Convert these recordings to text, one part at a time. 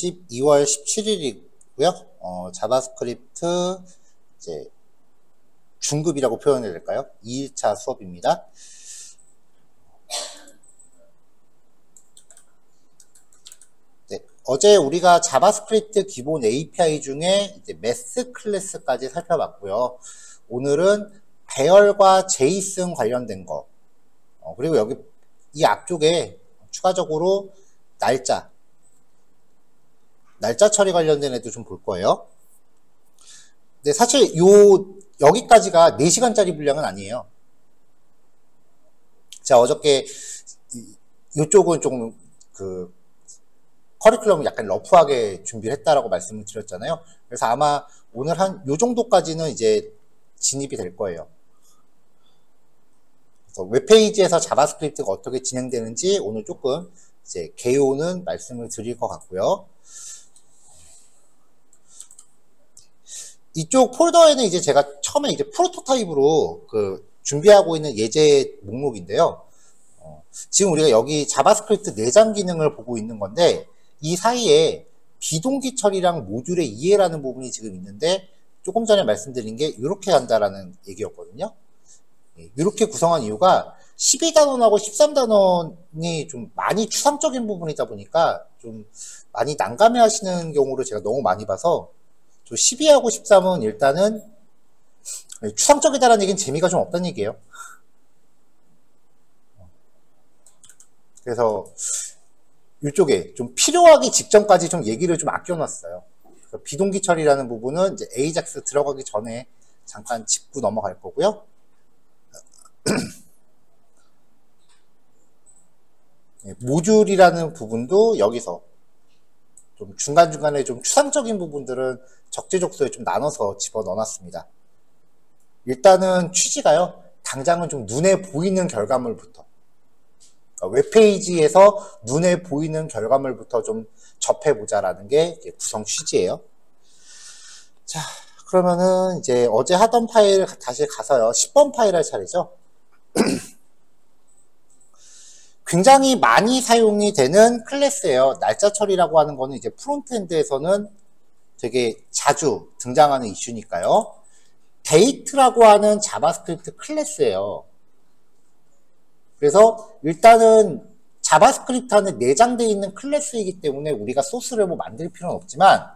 12월 17일이고요. 자바스크립트 이제 중급이라고 표현해야 될까요? 2일차 수업입니다. 네, 어제 우리가 자바스크립트 기본 API 중에 이제 매스 클래스까지 살펴봤고요. 오늘은 배열과 제이슨 관련된 거, 그리고 여기 이 앞쪽에 추가적으로 날짜 처리 관련된 애도 좀 볼 거예요. 근데 사실 여기까지가 4시간짜리 분량은 아니에요. 제가 어저께 이쪽은 조금 커리큘럼을 약간 러프하게 준비를 했다라고 말씀을 드렸잖아요. 그래서 아마 오늘 한 요 정도까지는 이제 진입이 될 거예요. 그래서 웹페이지에서 자바스크립트가 어떻게 진행되는지 오늘 조금 이제 개요는 말씀을 드릴 것 같고요. 이쪽 폴더에는 이제 제가 처음에 이제 프로토타입으로 준비하고 있는 예제 목록인데요. 지금 우리가 여기 자바스크립트 내장 기능을 보고 있는 건데, 이 사이에 비동기 처리랑 모듈의 이해라는 부분이 지금 있는데, 조금 전에 말씀드린 게 이렇게 간다라는 얘기였거든요. 이렇게 구성한 이유가 12단원하고 13단원이 좀 많이 추상적인 부분이다 보니까 좀 많이 난감해 하시는 경우를 제가 너무 많이 봐서, 12하고 13은 일단은 추상적이다라는 얘기는 재미가 좀 없다는 얘기예요. 그래서 이쪽에 좀 필요하기 직전까지 좀 얘기를 좀 아껴놨어요. 비동기 처리라는 부분은 이제 AJAX 들어가기 전에 잠깐 짚고 넘어갈 거고요. 모듈이라는 부분도 여기서 좀 중간중간에 좀 추상적인 부분들은 적재적소에 좀 나눠서 집어넣어놨습니다. 일단은 취지가요, 당장은 좀 눈에 보이는 결과물부터, 그러니까 웹페이지에서 눈에 보이는 결과물부터 좀 접해보자라는 게 구성 취지예요. 자, 그러면은 이제 어제 하던 파일 다시 가서요, 10번 파일 할 차례죠. 굉장히 많이 사용이 되는 클래스예요. 날짜 처리라고 하는 거는 이제 프론트엔드에서는 되게 자주 등장하는 이슈니까요. 데이트라고 하는 자바스크립트 클래스예요. 그래서 일단은 자바스크립트 안에 내장되어 있는 클래스이기 때문에 우리가 소스를 뭐 만들 필요는 없지만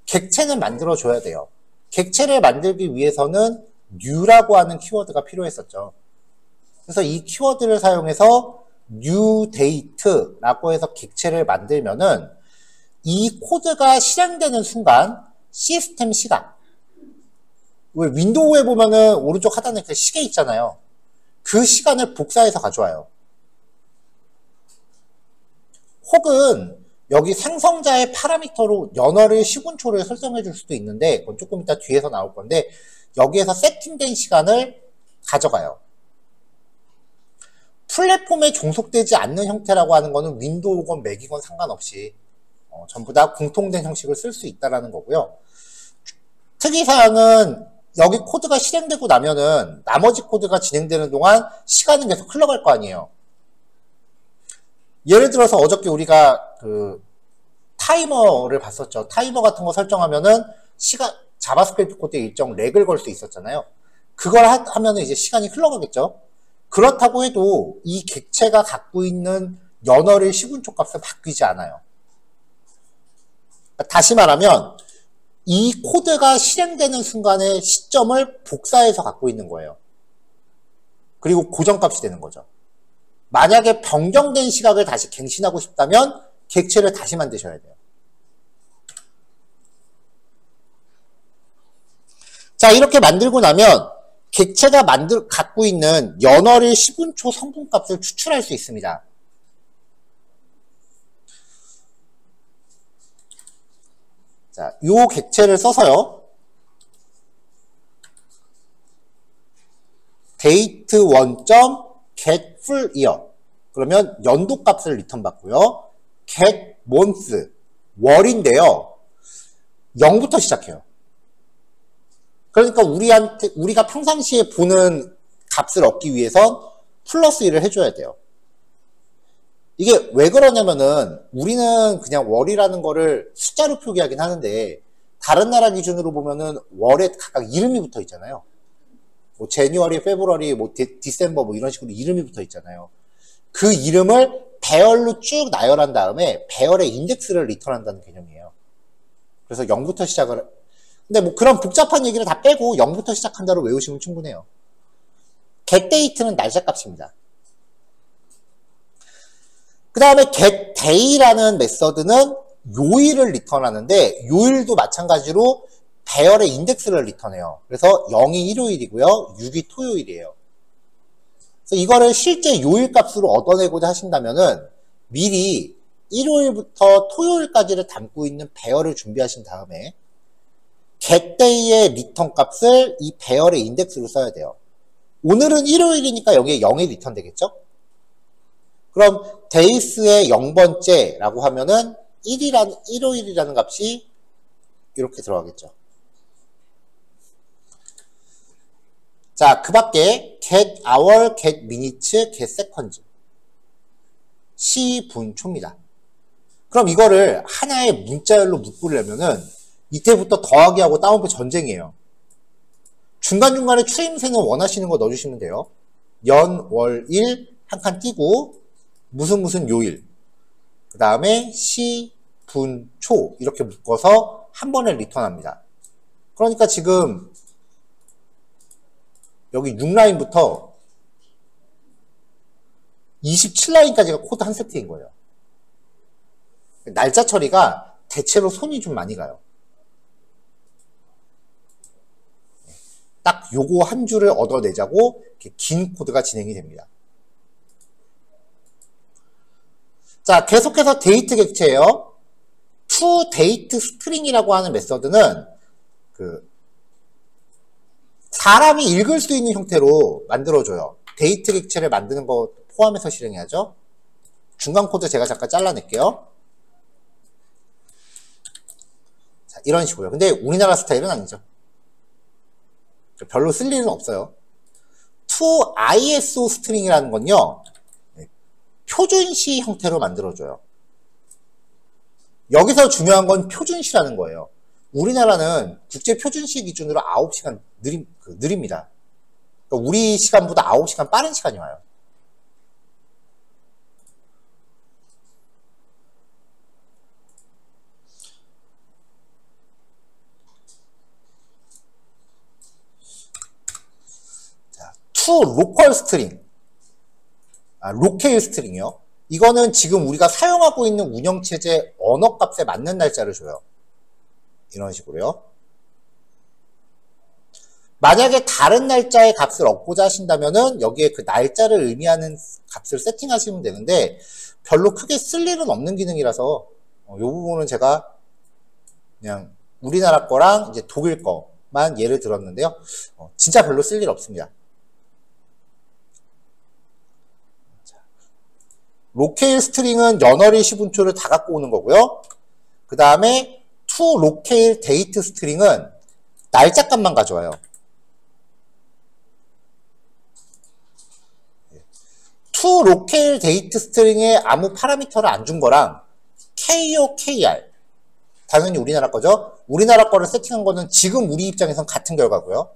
객체는 만들어줘야 돼요. 객체를 만들기 위해서는 new라고 하는 키워드가 필요했었죠. 그래서 이 키워드를 사용해서 new date라고 해서 객체를 만들면은 이 코드가 실행되는 순간 시스템 시간, 왜 윈도우에 보면은 오른쪽 하단에 그 시계 있잖아요. 그 시간을 복사해서 가져와요. 혹은 여기 생성자의 파라미터로 연어를 시군초를 설정해 줄 수도 있는데, 그건 조금 이따 뒤에서 나올 건데, 여기에서 세팅된 시간을 가져가요. 플랫폼에 종속되지 않는 형태라고 하는 거는 윈도우건 맥이건 상관없이 전부 다 공통된 형식을 쓸 수 있다는 거고요. 특이사항은 여기 코드가 실행되고 나면은 나머지 코드가 진행되는 동안 시간은 계속 흘러갈 거 아니에요. 예를 들어서 어저께 우리가 타이머를 봤었죠. 타이머 같은 거 설정하면은 자바스크립트 코드에 일정 렉을 걸 수 있었잖아요. 그걸 하면은 이제 시간이 흘러가겠죠. 그렇다고 해도 이 객체가 갖고 있는 연어를 시군초 값은 바뀌지 않아요. 다시 말하면 이 코드가 실행되는 순간의 시점을 복사해서 갖고 있는 거예요. 그리고 고정값이 되는 거죠. 만약에 변경된 시각을 다시 갱신하고 싶다면 객체를 다시 만드셔야 돼요. 자, 이렇게 만들고 나면 객체가 갖고 있는 연어를 시분초 성분값을 추출할 수 있습니다. 자, 요 객체를 써서요, date1.get full year, 그러면 연도 값을 리턴 받고요. get month, 월인데요, 0부터 시작해요. 그러니까 우리가 평상시에 보는 값을 얻기 위해선 플러스 1을 해줘야 돼요. 이게 왜 그러냐면은 우리는 그냥 월이라는 거를 숫자로 표기하긴 하는데 다른 나라 기준으로 보면은 월에 각각 이름이 붙어 있잖아요. 뭐 제뉴어리, 페브러리, 뭐 디셈버 뭐 이런 식으로 이름이 붙어 있잖아요. 그 이름을 배열로 쭉 나열한 다음에 배열의 인덱스를 리턴한다는 개념이에요. 그래서 0부터 시작을 근데 뭐 그런 복잡한 얘기를 다 빼고 0부터 시작한다로 외우시면 충분해요. getDate는 날짜 값입니다. 그 다음에 getDay라는 메서드는 요일을 리턴하는데 요일도 마찬가지로 배열의 인덱스를 리턴해요. 그래서 0이 일요일이고요. 6이 토요일이에요. 그래서 이거를 실제 요일 값으로 얻어내고자 하신다면은 미리 일요일부터 토요일까지를 담고 있는 배열을 준비하신 다음에 getDay의 리턴 값을 이 배열의 인덱스로 써야 돼요. 오늘은 일요일이니까 여기에 0이 리턴 되겠죠? 그럼 days의 0번째라고 하면은 일요일이라는 값이 이렇게 들어가겠죠. 자, 그 밖에 get hour, get minutes, get seconds. 시분초입니다. 그럼 이거를 하나의 문자열로 묶으려면은 이때부터 더하기하고 따옴표 전쟁이에요. 중간중간에 추임새는 원하시는 거 넣어주시면 돼요. 연, 월, 일 한 칸 띄고 무슨 요일 그 다음에 시, 분, 초 이렇게 묶어서 한 번에 리턴합니다. 그러니까 지금 여기 6라인부터 27라인까지가 코드 한 세트인 거예요. 날짜 처리가 대체로 손이 좀 많이 가요. 딱 요거 한 줄을 얻어내자고 이렇게 긴 코드가 진행이 됩니다. 자, 계속해서 데이트 객체예요. toDateString이라고 하는 메서드는 사람이 읽을 수 있는 형태로 만들어줘요. 데이트 객체를 만드는 거 포함해서 실행해야죠. 중간 코드 제가 잠깐 잘라낼게요. 자, 이런 식으로요. 근데 우리나라 스타일은 아니죠. 별로 쓸 일은 없어요. toISOString이라는 건요. 표준시 형태로 만들어줘요. 여기서 중요한 건 표준시라는 거예요. 우리나라는 국제표준시 기준으로 9시간 느립니다. 그러니까 우리 시간보다 9시간 빠른 시간이 와요. 자, toLocalString, localeString이요. 이거는 지금 우리가 사용하고 있는 운영체제 언어값에 맞는 날짜를 줘요. 이런 식으로요. 만약에 다른 날짜의 값을 얻고자 하신다면은 여기에 그 날짜를 의미하는 값을 세팅하시면 되는데 별로 크게 쓸 일은 없는 기능이라서 이 부분은 제가 그냥 우리나라 거랑 이제 독일 거만 예를 들었는데요. 진짜 별로 쓸 일 없습니다. 로케일 스트링은 연어리 시분초를 다 갖고 오는 거고요. 그 다음에 toLocale date 스트링은 날짜 값만 가져와요. toLocale date 스트링에 아무 파라미터를 안 준 거랑 KO, KR 당연히 우리나라 거죠. 우리나라 거를 세팅한 거는 지금 우리 입장에선 같은 결과고요.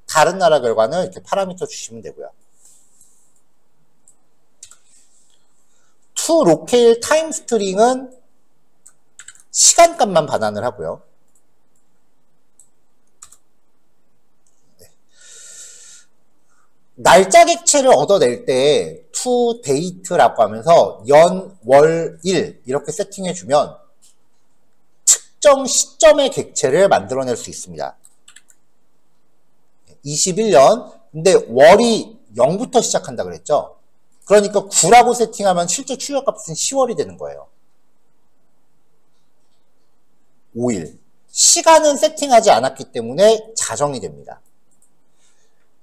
다른 나라 결과는 이렇게 파라미터 주시면 되고요. toLocale time 스트링은 시간값만 반환을 하고요. 네. 날짜 객체를 얻어낼 때 toDate라고 하면서 연, 월, 일 이렇게 세팅해주면 특정 시점의 객체를 만들어낼 수 있습니다. 21년 근데 월이 0부터 시작한다 그랬죠. 그러니까 9라고 세팅하면 실제 출력값은 10월이 되는 거예요. 5일. 시간은 세팅하지 않았기 때문에 자정이 됩니다.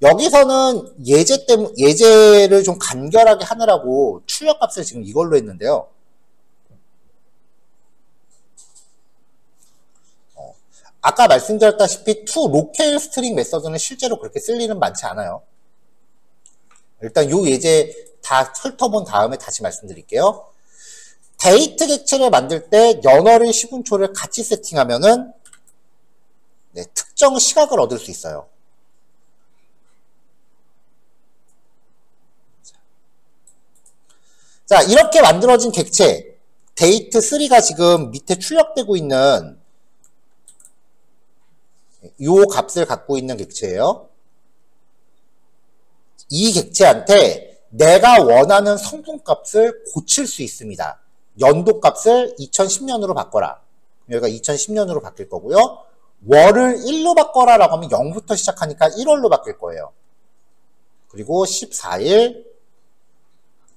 여기서는 예제를 좀 간결하게 하느라고 출력값을 지금 이걸로 했는데요. 아까 말씀드렸다시피 toLocale string 메서드는 실제로 그렇게 쓸 일은 많지 않아요. 일단 요 예제 다 훑어본 다음에 다시 말씀드릴게요. 데이트 객체를 만들 때 연월일 시분초를 같이 세팅하면은 네, 특정 시각을 얻을 수 있어요. 자, 이렇게 만들어진 객체 데이트 3가 지금 밑에 출력되고 있는 요 값을 갖고 있는 객체예요. 이 객체한테 내가 원하는 성분값을 고칠 수 있습니다. 연도값을 2010년으로 바꿔라. 여기가 2010년으로 바뀔 거고요. 월을 1로 바꿔라 라고 하면 0부터 시작하니까 1월로 바뀔 거예요. 그리고 14일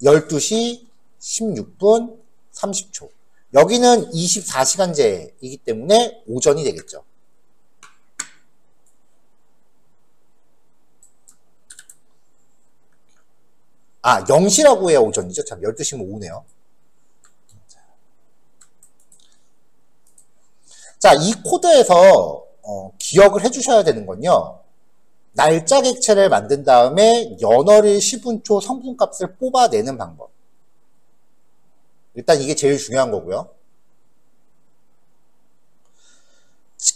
12시 16분 30초. 여기는 24시간제이기 때문에 오전이 되겠죠. 아, 0시라고 해야 오전이죠. 참, 12시면 오후네요. 자, 이 코드에서 기억을 해주셔야 되는 건요. 날짜 객체를 만든 다음에 연월일 시분초 성분값을 뽑아내는 방법. 일단 이게 제일 중요한 거고요.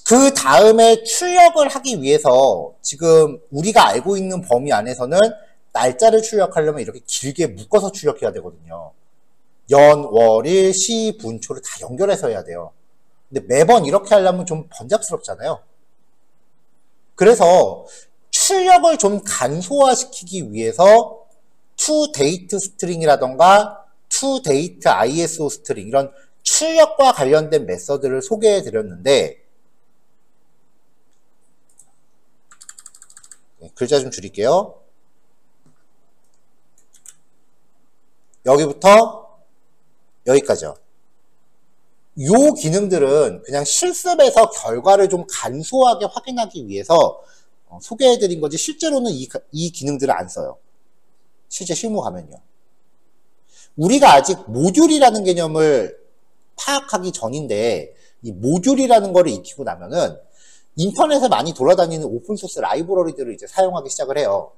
그 다음에 출력을 하기 위해서 지금 우리가 알고 있는 범위 안에서는 날짜를 출력하려면 이렇게 길게 묶어서 출력해야 되거든요. 연, 월일, 시, 분, 초를 다 연결해서 해야 돼요. 근데 매번 이렇게 하려면 좀 번잡스럽잖아요. 그래서 출력을 좀 간소화시키기 위해서 toDate string이라던가 toDate ISO string 이런 출력과 관련된 메서드를 소개해 드렸는데 글자 좀 줄일게요. 여기부터 여기까지요. 요 기능들은 그냥 실습에서 결과를 좀 간소하게 확인하기 위해서 소개해드린 거지 실제로는 이 기능들을 안 써요. 실제 실무 가면요. 우리가 아직 모듈이라는 개념을 파악하기 전인데 이 모듈이라는 거를 익히고 나면은 인터넷에 많이 돌아다니는 오픈소스 라이브러리들을 이제 사용하기 시작을 해요.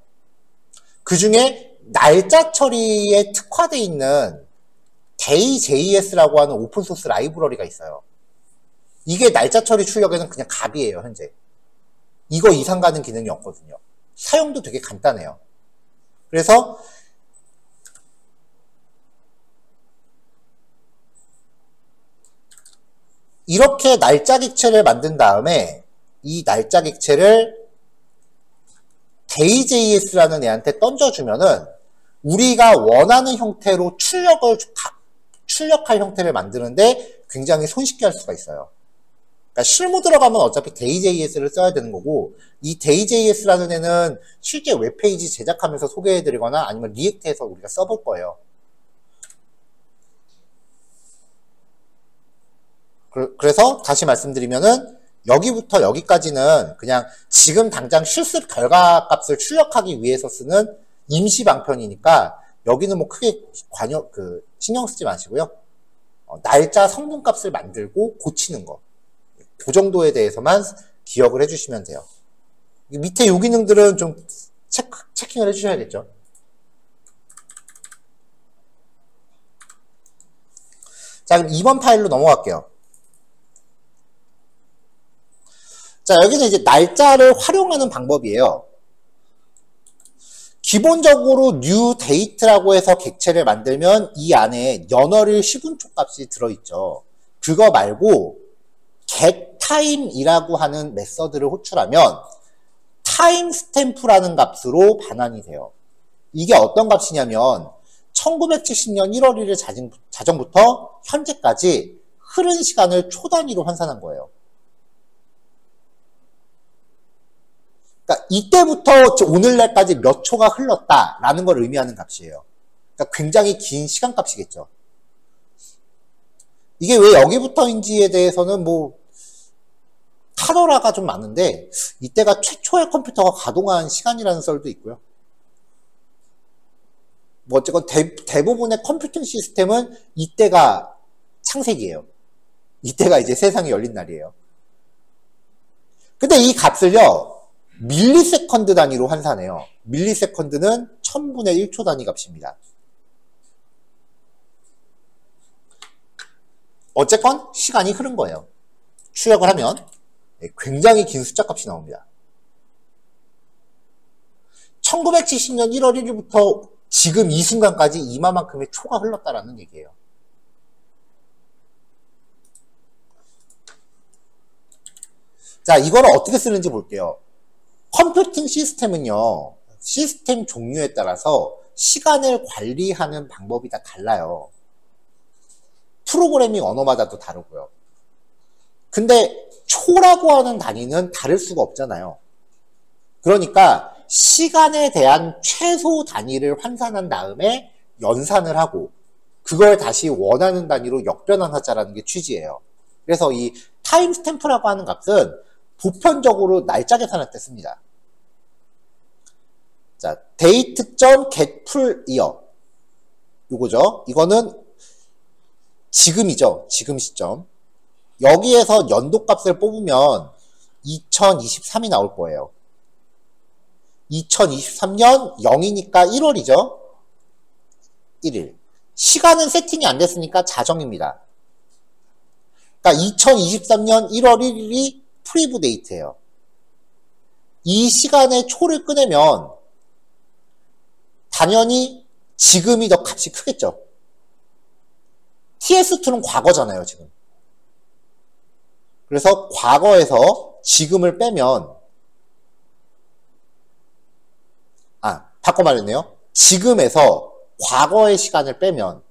그 중에 날짜 처리에 특화되어 있는 day.js라고 하는 오픈소스 라이브러리가 있어요. 이게 날짜 처리 출력에는 그냥 갑이에요, 현재. 이거 이상 가는 기능이 없거든요. 사용도 되게 간단해요. 그래서 이렇게 날짜 객체를 만든 다음에 이 날짜 객체를 day.js라는 애한테 던져주면은 우리가 원하는 형태로 출력할 형태를 만드는데 굉장히 손쉽게 할 수가 있어요. 그러니까 실무 들어가면 어차피 day.js를 써야 되는 거고 이 day.js라는 애는 실제 웹페이지 제작하면서 소개해드리거나 아니면 리액트해서 우리가 써볼 거예요. 그래서 다시 말씀드리면은 여기부터 여기까지는 그냥 지금 당장 실습 결과값을 출력하기 위해서 쓰는 임시 방편이니까 여기는 뭐 크게 신경 쓰지 마시고요. 날짜 성분값을 만들고 고치는 거. 그 정도에 대해서만 기억을 해주시면 돼요. 밑에 요 기능들은 좀 체킹을 해주셔야겠죠. 자, 그럼 2번 파일로 넘어갈게요. 자, 여기는 이제 날짜를 활용하는 방법이에요. 기본적으로 new date라고 해서 객체를 만들면 이 안에 연월일 시분초 값이 들어있죠. 그거 말고 getTime이라고 하는 메서드를 호출하면 timestamp라는 값으로 반환이 돼요. 이게 어떤 값이냐면 1970년 1월 1일 자정부터 현재까지 흐른 시간을 초 단위로 환산한 거예요. 그러니까 이때부터 오늘날까지 몇 초가 흘렀다라는 걸 의미하는 값이에요. 그러니까 굉장히 긴 시간값이겠죠. 이게 왜 여기부터인지에 대해서는 뭐 카더라가 좀 많은데 이때가 최초의 컴퓨터가 가동한 시간이라는 썰도 있고요. 뭐 어쨌건 대부분의 컴퓨팅 시스템은 이때가 창세기예요. 이때가 이제 세상이 열린 날이에요. 근데 이 값을요 밀리세컨드 단위로 환산해요. 밀리세컨드는 1000분의 1초 단위 값입니다. 어쨌건 시간이 흐른 거예요. 추역을 하면 굉장히 긴 숫자 값이 나옵니다. 1970년 1월 1일부터 지금 이 순간까지 이마만큼의 초가 흘렀다라는 얘기예요. 자, 이거를 어떻게 쓰는지 볼게요. 컴퓨팅 시스템은요, 시스템 종류에 따라서 시간을 관리하는 방법이 다 달라요. 프로그래밍 언어마다도 다르고요. 근데 초라고 하는 단위는 다를 수가 없잖아요. 그러니까 시간에 대한 최소 단위를 환산한 다음에 연산을 하고 그걸 다시 원하는 단위로 역변환하자라는 게 취지예요. 그래서 이 타임 스탬프라고 하는 값은 보편적으로 날짜 계산할 때 씁니다. 자, date.getFullYear 요거죠. 이거는 지금이죠. 지금 시점. 여기에서 연도값을 뽑으면 2023이 나올 거예요. 2023년 0이니까 1월이죠. 1일. 시간은 세팅이 안 됐으니까 자정입니다. 그러니까 2023년 1월 1일이 프리브 데이트예요. 이 시간의 초를 꺼내면 당연히 지금이 더 값이 크겠죠. TS2는 과거잖아요, 지금. 그래서 과거에서 지금을 빼면 바꿔 말했네요. 지금에서 과거의 시간을 빼면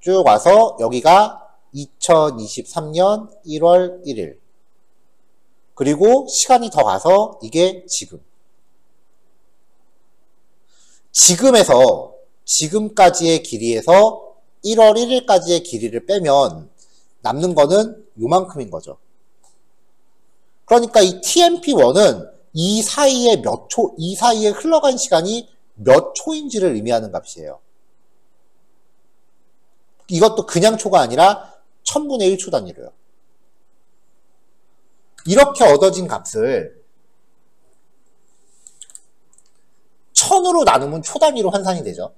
쭉 와서 여기가 2023년 1월 1일 그리고 시간이 더 가서 이게 지금 지금에서 지금까지의 길이에서 1월 1일까지의 길이를 빼면 남는 거는 요만큼인 거죠. 그러니까 이 TMP1은 이 사이에 이 사이에 흘러간 시간이 몇 초인지를 의미하는 값이에요. 이것도 그냥 초가 아니라 1000분의 1초 단위로요. 이렇게 얻어진 값을 1000으로 나누면 초 단위로 환산이 되죠.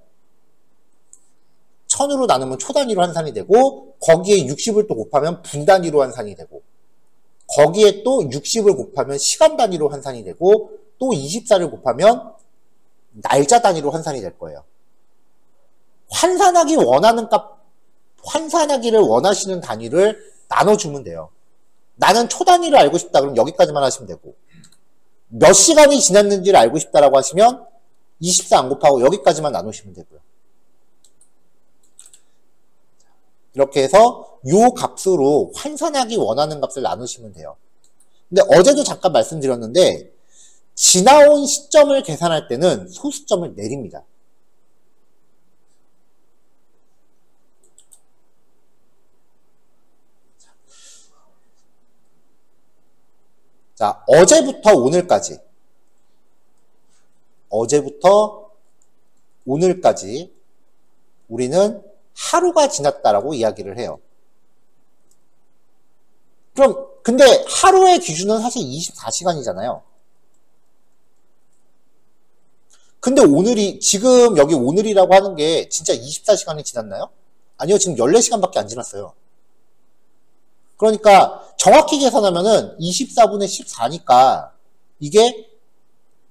1000으로 나누면 초 단위로 환산이 되고 거기에 60을 또 곱하면 분 단위로 환산이 되고 거기에 또 60을 곱하면 시간 단위로 환산이 되고 또 24를 곱하면 날짜 단위로 환산이 될 거예요. 환산하기를 원하시는 단위를 나눠주면 돼요. 나는 초 단위를 알고 싶다 그럼 여기까지만 하시면 되고 몇 시간이 지났는지를 알고 싶다라고 하시면 24 안 곱하고 여기까지만 나누시면 되고요. 이렇게 해서 요 값으로 환산하기 원하는 값을 나누시면 돼요. 근데 어제도 잠깐 말씀드렸는데 지나온 시점을 계산할 때는 소수점을 내립니다. 자, 어제부터 오늘까지 우리는 하루가 지났다라고 이야기를 해요. 그럼 근데 하루의 기준은 사실 24시간이잖아요. 근데 지금 여기 오늘이라고 하는 게 진짜 24시간이 지났나요? 아니요, 지금 14시간밖에 안 지났어요. 그러니까 정확히 계산하면은 24분의 14니까 이게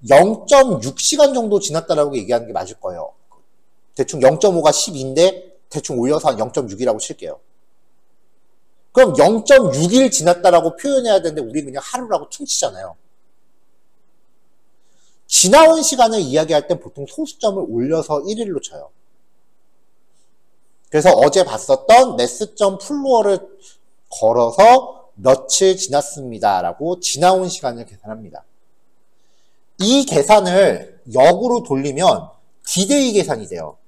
0.6시간 정도 지났다라고 얘기하는 게 맞을 거예요. 대충 0.5가 12인데 대충 올려서 한 0.6이라고 칠게요. 그럼 0.6일 지났다라고 표현해야 되는데 우리 그냥 하루라고 퉁치잖아요. 지나온 시간을 이야기할 때 보통 소수점을 올려서 1일로 쳐요. 그래서 어제 봤었던 mass.floor를 걸어서 며칠 지났습니다라고 지나온 시간을 계산합니다. 이 계산을 역으로 돌리면 D-Day 계산이 돼요.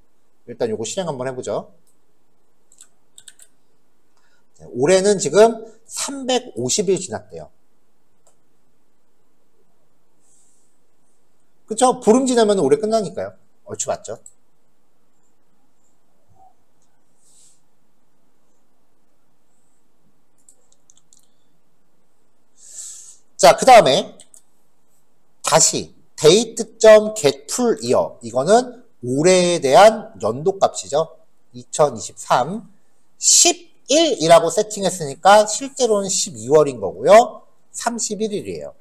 일단 요거 실행 한번 해보죠. 올해는 지금 350일 지났대요. 그쵸? 보름 지나면 올해 끝나니까요. 얼추 맞죠? 자, 그 다음에 다시 date.getFullYear 이거는 올해에 대한 연도값이죠. 2023 11이라고 세팅했으니까 실제로는 12월인 거고요. 31일이에요.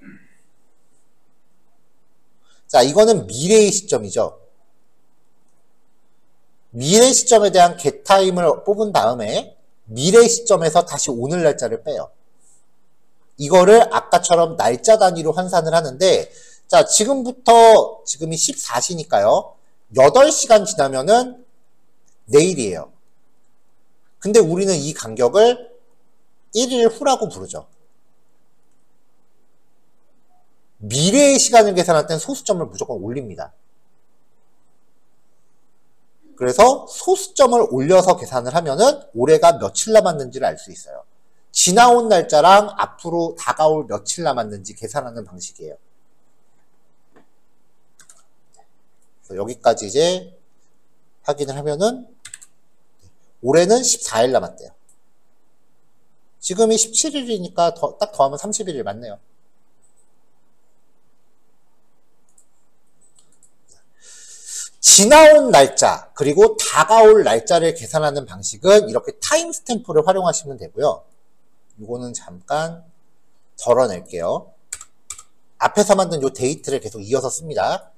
자, 이거는 미래의 시점이죠. 미래 시점에 대한 getTime을 뽑은 다음에 미래 시점에서 다시 오늘 날짜를 빼요. 이거를 아까처럼 날짜 단위로 환산을 하는데, 자, 지금부터 지금이 14시니까요. 8시간 지나면은 내일이에요. 근데 우리는 이 간격을 1일 후라고 부르죠. 미래의 시간을 계산할 땐 소수점을 무조건 올립니다. 그래서 소수점을 올려서 계산을 하면은 올해가 며칠 남았는지를 알 수 있어요. 지나온 날짜랑 앞으로 다가올 며칠 남았는지 계산하는 방식이에요. 그래서 여기까지 이제 확인을 하면은 올해는 14일 남았대요. 지금이 17일이니까 딱 더하면 31일 맞네요. 지나온 날짜 그리고 다가올 날짜를 계산하는 방식은 이렇게 타임스탬프를 활용하시면 되고요. 이거는 잠깐 덜어낼게요. 앞에서 만든 이 데이트를 계속 이어서 씁니다.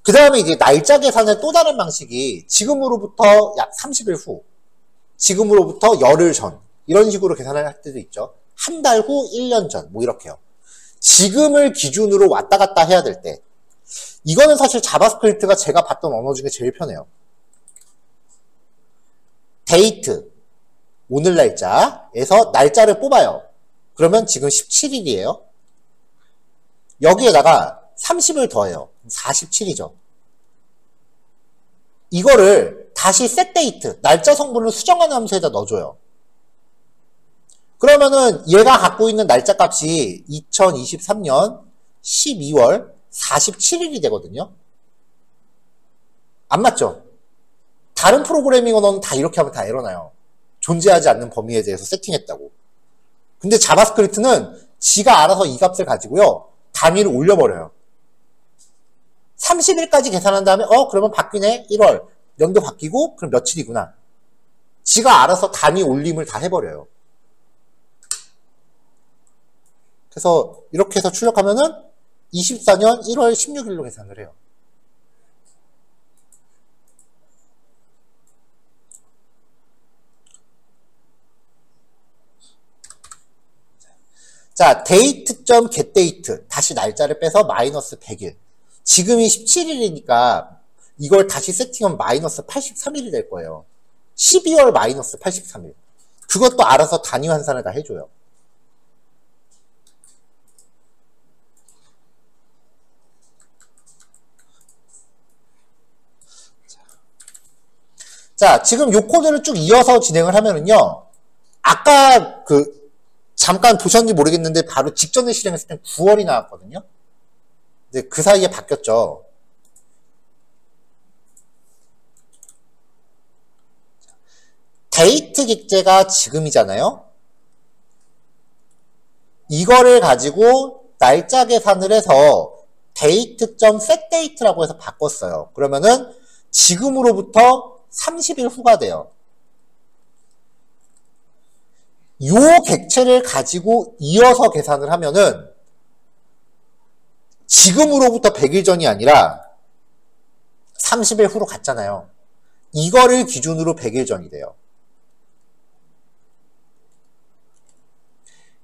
그 다음에 이제 날짜 계산의 또 다른 방식이 지금으로부터 약 30일 후, 지금으로부터 열흘 전 이런 식으로 계산을 할 때도 있죠. 한 달 후, 1년 전 뭐 이렇게요. 지금을 기준으로 왔다 갔다 해야 될 때, 이거는 사실 자바스크립트가 제가 봤던 언어 중에 제일 편해요. 데이트, 오늘 날짜에서 날짜를 뽑아요. 그러면 지금 17일이에요. 여기에다가 30을 더해요. 47이죠. 이거를 다시 setDate, 날짜 성분을 수정하는 함수에다 넣어줘요. 그러면은 얘가 갖고 있는 날짜 값이 2023년 12월 47일이 되거든요. 안 맞죠? 다른 프로그래밍 언어는 다 이렇게 하면 다 에러나요. 존재하지 않는 범위에 대해서 세팅했다고. 근데 자바스크립트는 지가 알아서 이 값을 가지고요. 단위를 올려버려요. 30일까지 계산한 다음에 그러면 바뀌네. 1월. 연도 바뀌고 그럼 며칠이구나. 지가 알아서 단위 올림을 다 해버려요. 그래서 이렇게 해서 출력하면은 24년 1월 16일로 계산을 해요. 자, date.getDate 다시 날짜를 빼서 마이너스 100일. 지금이 17일이니까 이걸 다시 세팅하면 마이너스 83일이 될 거예요. 12월 마이너스 83일. 그것도 알아서 단위 환산을 다 해줘요. 자, 지금 요 코드를 쭉 이어서 진행을 하면은요, 아까 잠깐 보셨는지 모르겠는데 바로 직전에 실행했을 땐 9월이 나왔거든요. 근데 그 사이에 바뀌었죠. 데이트 객제가 지금이잖아요. 이거를 가지고 날짜 계산을 해서 date.setDate라고 해서 바꿨어요. 그러면은 지금으로부터 30일 후가 돼요. 요 객체를 가지고 이어서 계산을 하면은 지금으로부터 100일 전이 아니라 30일 후로 갔잖아요. 이거를 기준으로 100일 전이 돼요.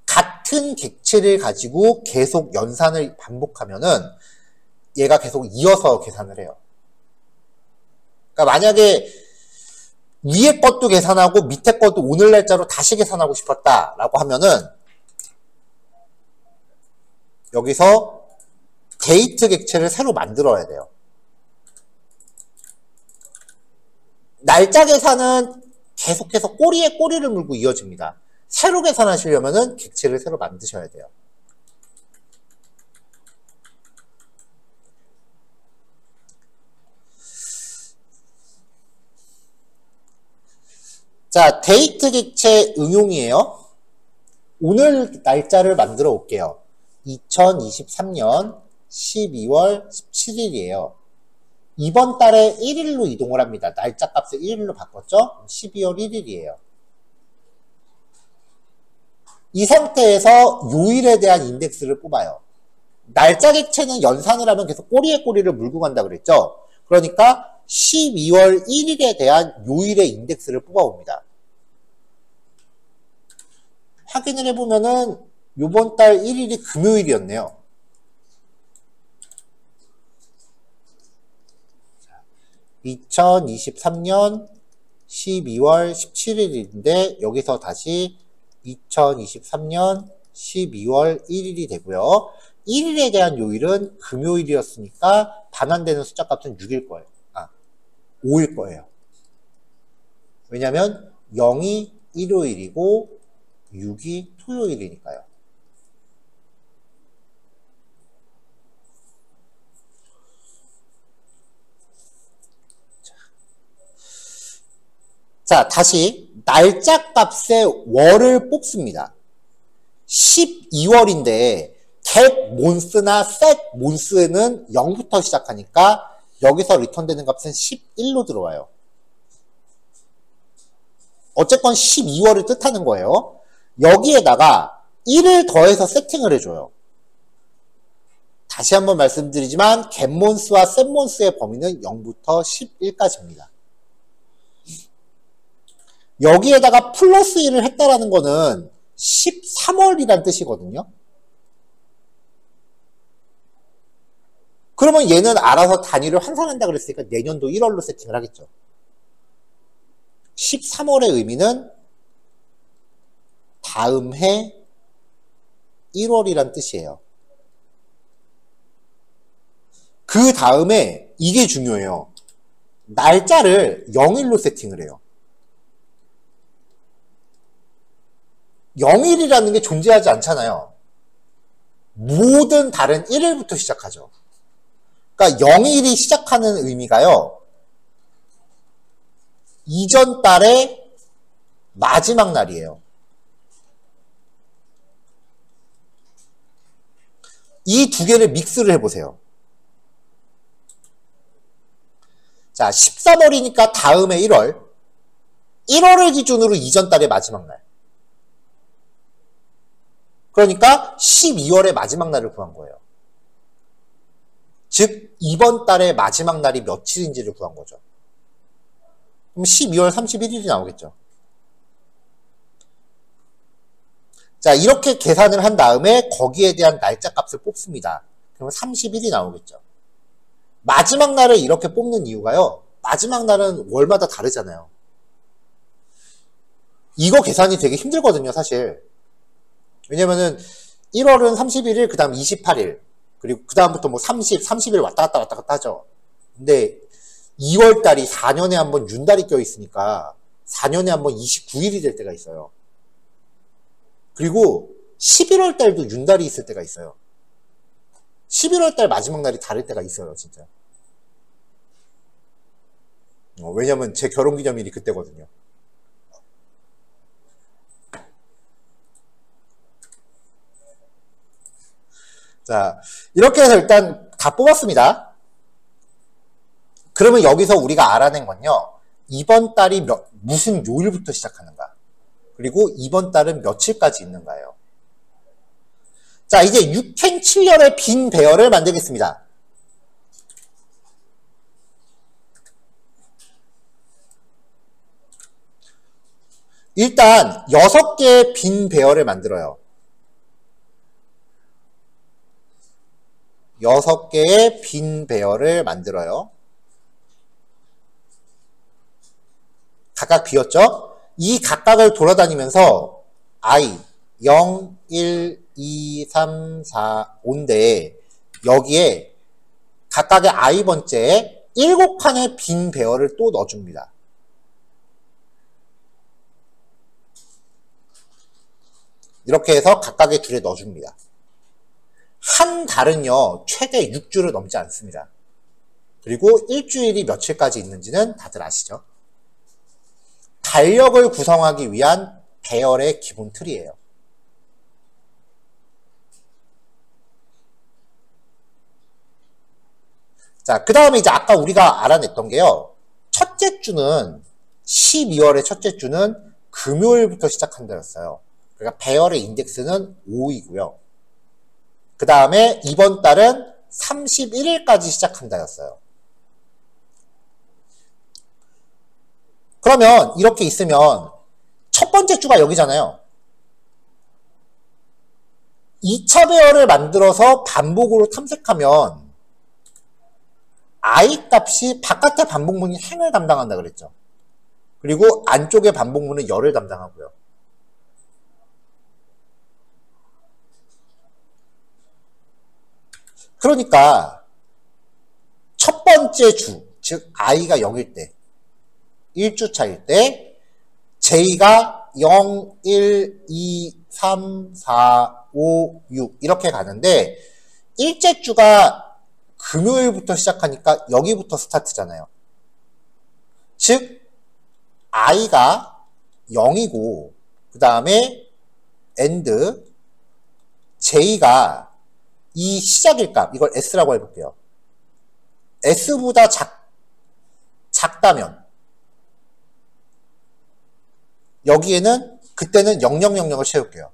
같은 객체를 가지고 계속 연산을 반복하면은 얘가 계속 이어서 계산을 해요. 그러니까 만약에 위에 것도 계산하고 밑에 것도 오늘 날짜로 다시 계산하고 싶었다라고 하면은 여기서 데이트 객체를 새로 만들어야 돼요. 날짜 계산은 계속해서 꼬리에 꼬리를 물고 이어집니다. 새로 계산하시려면은 객체를 새로 만드셔야 돼요. 자, 데이트 객체 응용이에요. 오늘 날짜를 만들어 올게요. 2023년 12월 17일이에요. 이번 달에 1일로 이동을 합니다. 날짜 값을 1일로 바꿨죠? 12월 1일이에요. 이 상태에서 요일에 대한 인덱스를 뽑아요. 날짜 객체는 연산을 하면 계속 꼬리에 꼬리를 물고 간다 그랬죠? 그러니까 12월 1일에 대한 요일의 인덱스를 뽑아봅니다. 확인을 해보면은 요번 달 1일이 금요일이었네요. 2023년 12월 17일인데 여기서 다시 2023년 12월 1일이 되고요. 1일에 대한 요일은 금요일이었으니까 반환되는 숫자 값은 6일 거예요. 5일 거예요. 왜냐면 0이 일요일이고 6이 토요일이니까요. 자, 다시 날짜 값의 월을 뽑습니다. 12월인데 get 몬스나 set 몬스는 0부터 시작하니까 여기서 리턴되는 값은 11로 들어와요. 어쨌건 12월을 뜻하는 거예요. 여기에다가 1을 더해서 세팅을 해줘요. 다시 한번 말씀드리지만 get 몬스와 set 몬스의 범위는 0부터 11까지입니다. 여기에다가 플러스 1을 했다라는 거는 13월이란 뜻이거든요. 그러면 얘는 알아서 단위를 환산한다 그랬으니까 내년도 1월로 세팅을 하겠죠. 13월의 의미는 다음 해 1월이란 뜻이에요. 그 다음에 이게 중요해요. 날짜를 0일로 세팅을 해요. 0일이라는 게 존재하지 않잖아요. 모든 달은 1일부터 시작하죠. 그러니까 0일이 시작하는 의미가요. 이전 달의 마지막 날이에요. 이 두 개를 믹스를 해보세요. 자, 13월이니까 다음에 1월. 1월을 기준으로 이전 달의 마지막 날. 그러니까 12월의 마지막 날을 구한 거예요. 즉 이번 달의 마지막 날이 며칠인지를 구한 거죠. 그럼 12월 31일이 나오겠죠. 자, 이렇게 계산을 한 다음에 거기에 대한 날짜 값을 뽑습니다. 그러면 30일이 나오겠죠. 마지막 날을 이렇게 뽑는 이유가요. 마지막 날은 월마다 다르잖아요. 이거 계산이 되게 힘들거든요, 사실. 왜냐면은 1월은 31일, 그 다음 28일, 그리고 그 다음부터 뭐 30일 왔다 갔다 하죠. 근데 2월달이 4년에 한 번 윤달이 껴있으니까 4년에 한 번 29일이 될 때가 있어요. 그리고 11월달도 윤달이 있을 때가 있어요. 11월달 마지막 날이 다를 때가 있어요, 진짜. 왜냐면 제 결혼기념일이 그때거든요. 자, 이렇게 해서 일단 다 뽑았습니다. 그러면 여기서 우리가 알아낸 건요. 이번 달이 무슨 요일부터 시작하는가. 그리고 이번 달은 며칠까지 있는가요. 자, 이제 6행 7열의 빈 배열을 만들겠습니다. 일단 6개의 빈 배열을 만들어요. 6개의 빈 배열을 만들어요. 각각 비었죠? 이 각각을 돌아다니면서 I 0, 1, 2, 3, 4, 5인데 여기에 각각의 I번째에 7칸의 빈 배열을 또 넣어줍니다. 이렇게 해서 각각의 줄에 넣어줍니다. 한 달은요, 최대 6주를 넘지 않습니다. 그리고 일주일이 며칠까지 있는지는 다들 아시죠? 달력을 구성하기 위한 배열의 기본 틀이에요. 자, 그 다음에 이제 아까 우리가 알아냈던 게요. 첫째 주는 12월의 첫째 주는 금요일부터 시작한다였어요. 그러니까 배열의 인덱스는 5이고요. 그 다음에 이번 달은 31일까지 시작한다였어요. 그러면 이렇게 있으면 첫 번째 주가 여기잖아요. 2차 배열을 만들어서 반복으로 탐색하면 I 값이 바깥의 반복문이 행을 담당한다 그랬죠. 그리고 안쪽의 반복문은 열을 담당하고요. 그러니까 첫 번째 주, 즉 I가 0일 때, 1주차일 때 J가 0, 1, 2, 3, 4, 5, 6 이렇게 가는데 일째 주가 금요일부터 시작하니까 여기부터 스타트잖아요. 즉 I가 0이고 그 다음에 AND J가 이 시작일 값, 이걸 S라고 해볼게요. S보다 작다면 여기에는 그때는 0000을 채울게요.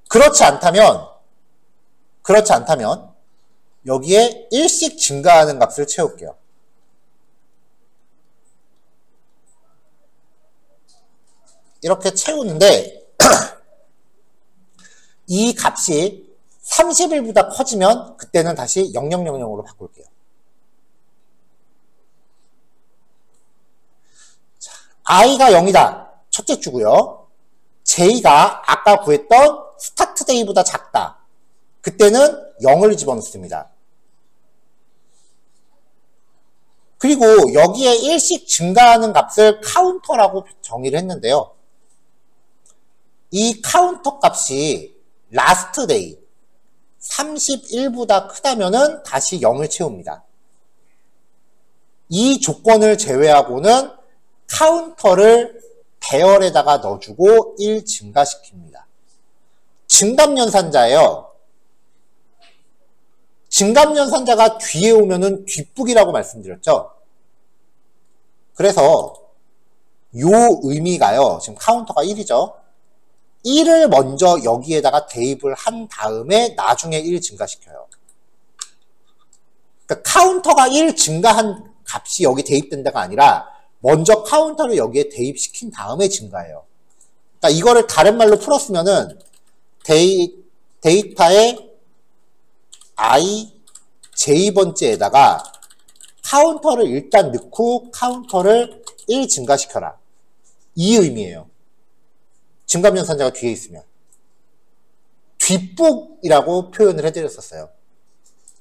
그렇지 않다면 여기에 1씩 증가하는 값을 채울게요. 이렇게 채우는데 이 값이 30일보다 커지면 그때는 다시 0000으로 바꿀게요. 자, I가 0이다. 첫째 주고요. J가 아까 구했던 스타트 데이보다 작다. 그때는 0을 집어넣습니다. 그리고 여기에 1씩 증가하는 값을 카운터라고 정의를 했는데요. 이 카운터 값이 라스트 데이 31보다 크다면은 다시 0을 채웁니다. 이 조건을 제외하고는 카운터를 배열에다가 넣어주고 1 증가시킵니다. 증감연산자예요. 증감연산자가 뒤에 오면은 뒷북이라고 말씀드렸죠. 그래서 요 의미가요. 지금 카운터가 1이죠. 1을 먼저 여기에다가 대입을 한 다음에 나중에 1 증가시켜요. 그러니까 카운터가 1 증가한 값이 여기 대입된 데가 아니라 먼저 카운터를 여기에 대입시킨 다음에 증가해요. 그러니까 이거를 다른 말로 풀었으면은 데이터에 I, J번째에다가 카운터를 일단 넣고 카운터를 1 증가시켜라. 이 의미예요. 증감연산자가 뒤에 있으면. 뒷북이라고 표현을 해드렸었어요.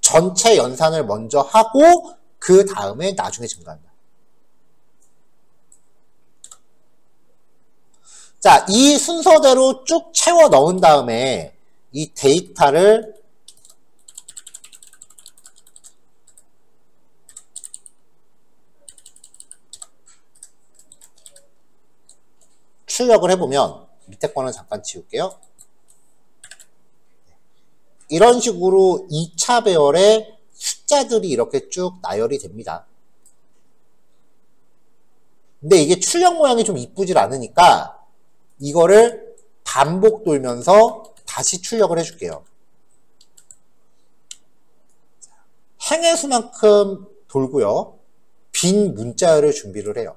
전체 연산을 먼저 하고 그 다음에 나중에 증가한다. 자, 이 순서대로 쭉 채워 넣은 다음에 이 데이터를 출력을 해보면 밑에 거는 잠깐 지울게요. 이런 식으로 2차 배열의 숫자들이 이렇게 쭉 나열이 됩니다. 근데 이게 출력 모양이 좀 이쁘질 않으니까 이거를 반복 돌면서 다시 출력을 해줄게요. 행의 수만큼 돌고요. 빈 문자열을 준비를 해요.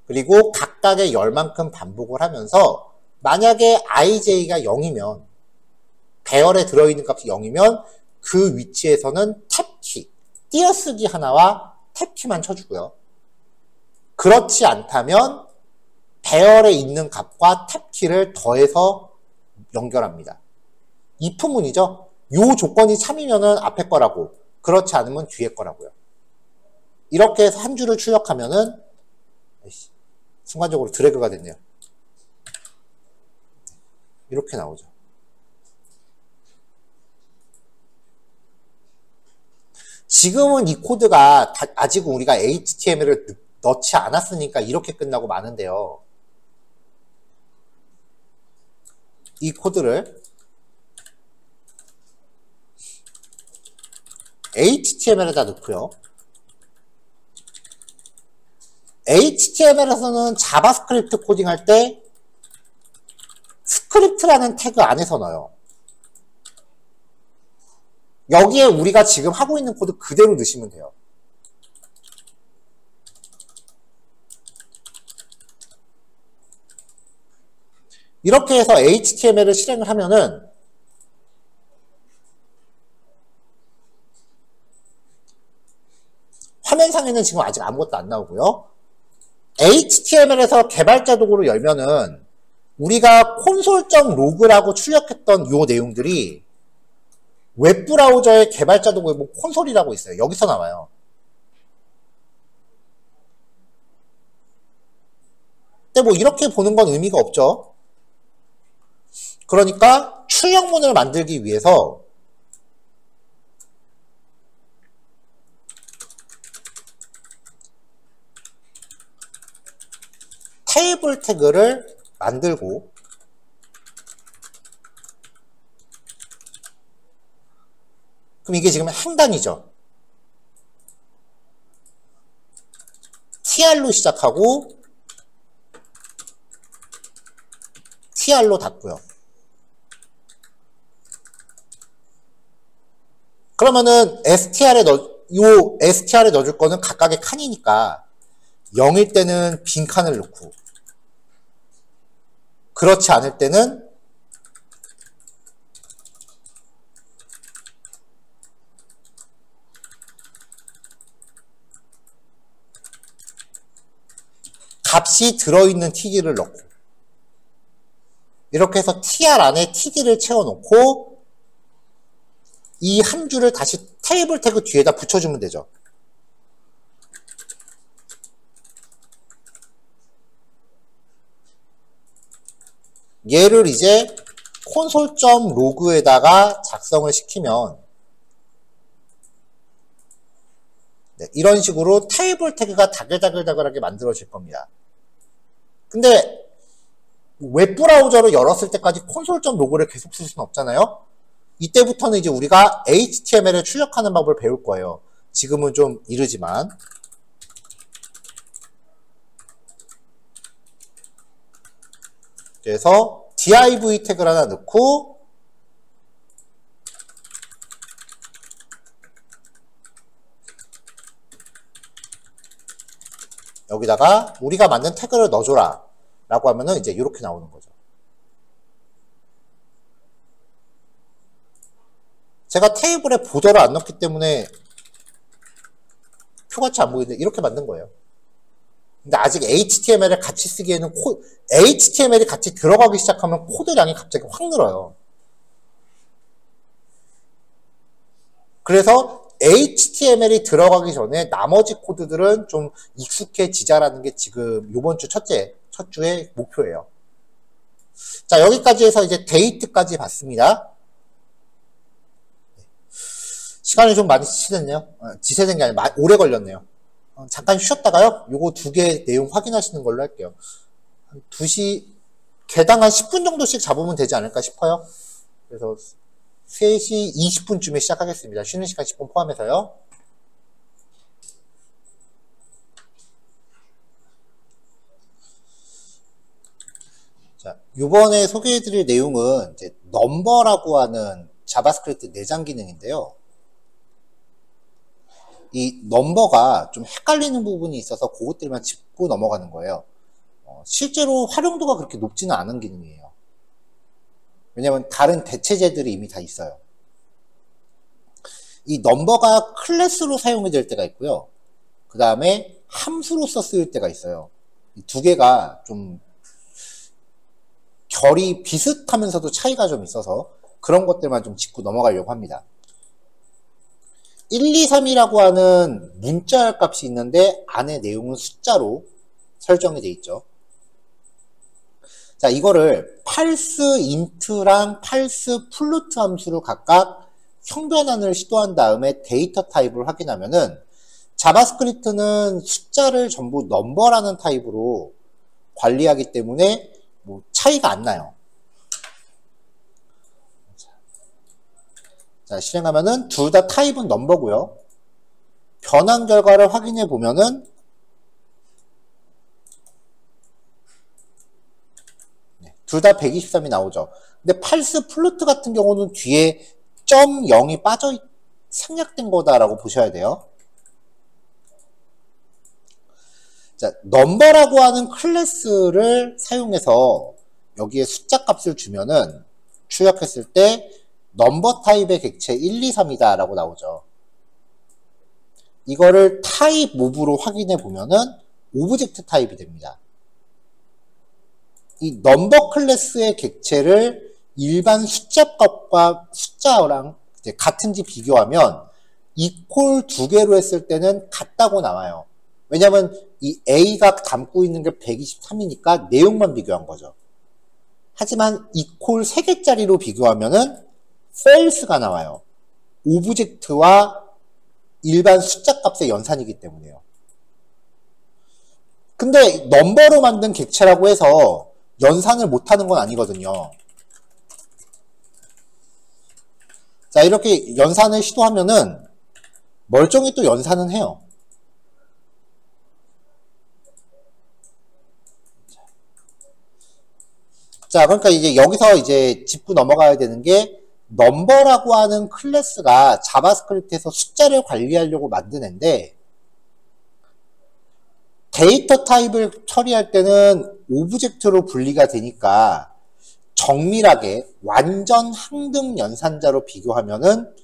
그리고 각각의 열만큼 반복을 하면서 만약에 ij가 0이면 배열에 들어있는 값이 0이면 그 위치에서는 탭키, 띄어쓰기 하나와 탭키만 쳐주고요. 그렇지 않다면 배열에 있는 값과 탭키를 더해서 연결합니다. if문이죠. 요 조건이 참이면은 앞에 거라고, 그렇지 않으면 뒤에 거라고요. 이렇게 해서 한 줄을 출력하면은 순간적으로 드래그가 됐네요. 이렇게 나오죠. 지금은 이 코드가 아직 우리가 HTML을 넣지 않았으니까 이렇게 끝나고 마는데요. 이 코드를 HTML에다 넣고요. HTML에서는 자바스크립트 코딩할 때 스크립트라는 태그 안에서 넣어요. 여기에 우리가 지금 하고 있는 코드 그대로 넣으시면 돼요. 이렇게 해서 HTML을 실행을 하면은 화면상에는 지금 아직 아무것도 안 나오고요. HTML에서 개발자 도구로 열면은 우리가 콘솔.log라고 출력했던 요 내용들이 웹브라우저의 개발자 도구에 뭐 콘솔이라고 있어요. 여기서 나와요. 근데 뭐 이렇게 보는 건 의미가 없죠. 그러니까 출력문을 만들기 위해서 테이블 태그를 만들고 그럼 이게 지금 행단이죠. tr로 시작하고 tr로 닫고요. 그러면은 str에 넣어줄 거는 각각의 칸이니까 0일 때는 빈 칸을 넣고 그렇지 않을 때는 값이 들어있는 td를 넣고 이렇게 해서 tr 안에 td를 채워놓고 이 한 줄을 다시 테이블 태그 뒤에다 붙여주면 되죠. 얘를 이제 console.log에다가 작성을 시키면 네, 이런 식으로 테이블 태그가 다글다글다글하게 만들어질 겁니다. 근데 웹브라우저로 열었을 때까지 console.log를 계속 쓸 수는 없잖아요. 이때부터는 이제 우리가 HTML을 출력하는 방법을 배울 거예요. 지금은 좀 이르지만. 그래서 div 태그를 하나 넣고 여기다가 우리가 만든 태그를 넣어줘라 라고 하면은 이제 이렇게 나오는 거죠. 제가 테이블에 보더를 안 넣기 때문에 표같이 안 보이는데 이렇게 만든 거예요. 근데 아직 HTML을 같이 쓰기에는 HTML이 같이 들어가기 시작하면 코드량이 갑자기 확 늘어요. 그래서 HTML이 들어가기 전에 나머지 코드들은 좀 익숙해지자라는 게 지금 이번 주 첫 주의 목표예요. 자, 여기까지 해서 이제 데이트까지 봤습니다. 시간이 좀 많이 지체된 게 아니라 오래 걸렸네요. 잠깐 쉬었다가요. 요거 두 개 내용 확인하시는 걸로 할게요. 한 2시, 개당 한 10분 정도씩 잡으면 되지 않을까 싶어요. 그래서 3시 20분쯤에 시작하겠습니다. 쉬는 시간 10분 포함해서요. 자, 요번에 소개해드릴 내용은 이제 넘버라고 하는 자바스크립트 내장 기능인데요. 이 넘버가 좀 헷갈리는 부분이 있어서 그것들만 짚고 넘어가는 거예요. 실제로 활용도가 그렇게 높지는 않은 기능이에요. 왜냐면 다른 대체제들이 이미 다 있어요. 이 넘버가 클래스로 사용이 될 때가 있고요. 그 다음에 함수로서 쓰일 때가 있어요. 이 두 개가 좀 결이 비슷하면서도 차이가 좀 있어서 그런 것들만 좀 짚고 넘어가려고 합니다. 1, 2, 3이라고 하는 문자 값이 있는데 안에 내용은 숫자로 설정이 되어 있죠. 자, 이거를 parse int랑 parse float 함수로 각각 형변환을 시도한 다음에 데이터 타입을 확인하면은 자바스크립트는 숫자를 전부 넘버라는 타입으로 관리하기 때문에 뭐 차이가 안 나요. 자, 실행하면은 둘 다 타입은 넘버고요. 변환 결과를 확인해 보면은 둘 다 123이 나오죠. 근데 팔스 플루트 같은 경우는 뒤에 점 0이 생략된 거다라고 보셔야 돼요. 자, 넘버라고 하는 클래스를 사용해서 여기에 숫자 값을 주면은 출력했을 때 넘버 타입의 객체 1, 2, 3이다 라고 나오죠. 이거를 타입 몹으로 확인해 보면은 오브젝트 타입이 됩니다. 이 넘버 클래스의 객체를 일반 숫자 값과 숫자랑 같은지 비교하면 이퀄 두 개로 했을 때는 같다고 나와요. 왜냐면 이 A가 담고 있는 게 123이니까 내용만 비교한 거죠. 하지만 이퀄 3개짜리로 비교하면은 false가 나와요. 오브젝트와 일반 숫자 값의 연산이기 때문에요. 근데 넘버로 만든 객체라고 해서 연산을 못하는 건 아니거든요. 자, 이렇게 연산을 시도하면은 멀쩡히 또 연산은 해요. 자, 그러니까 이제 여기서 이제 짚고 넘어가야 되는 게 넘버라고 하는 클래스가 자바스크립트에서 숫자를 관리하려고 만든 앤데 데이터 타입을 처리할 때는 오브젝트로 분리가 되니까 정밀하게 완전 항등 연산자로 비교하면은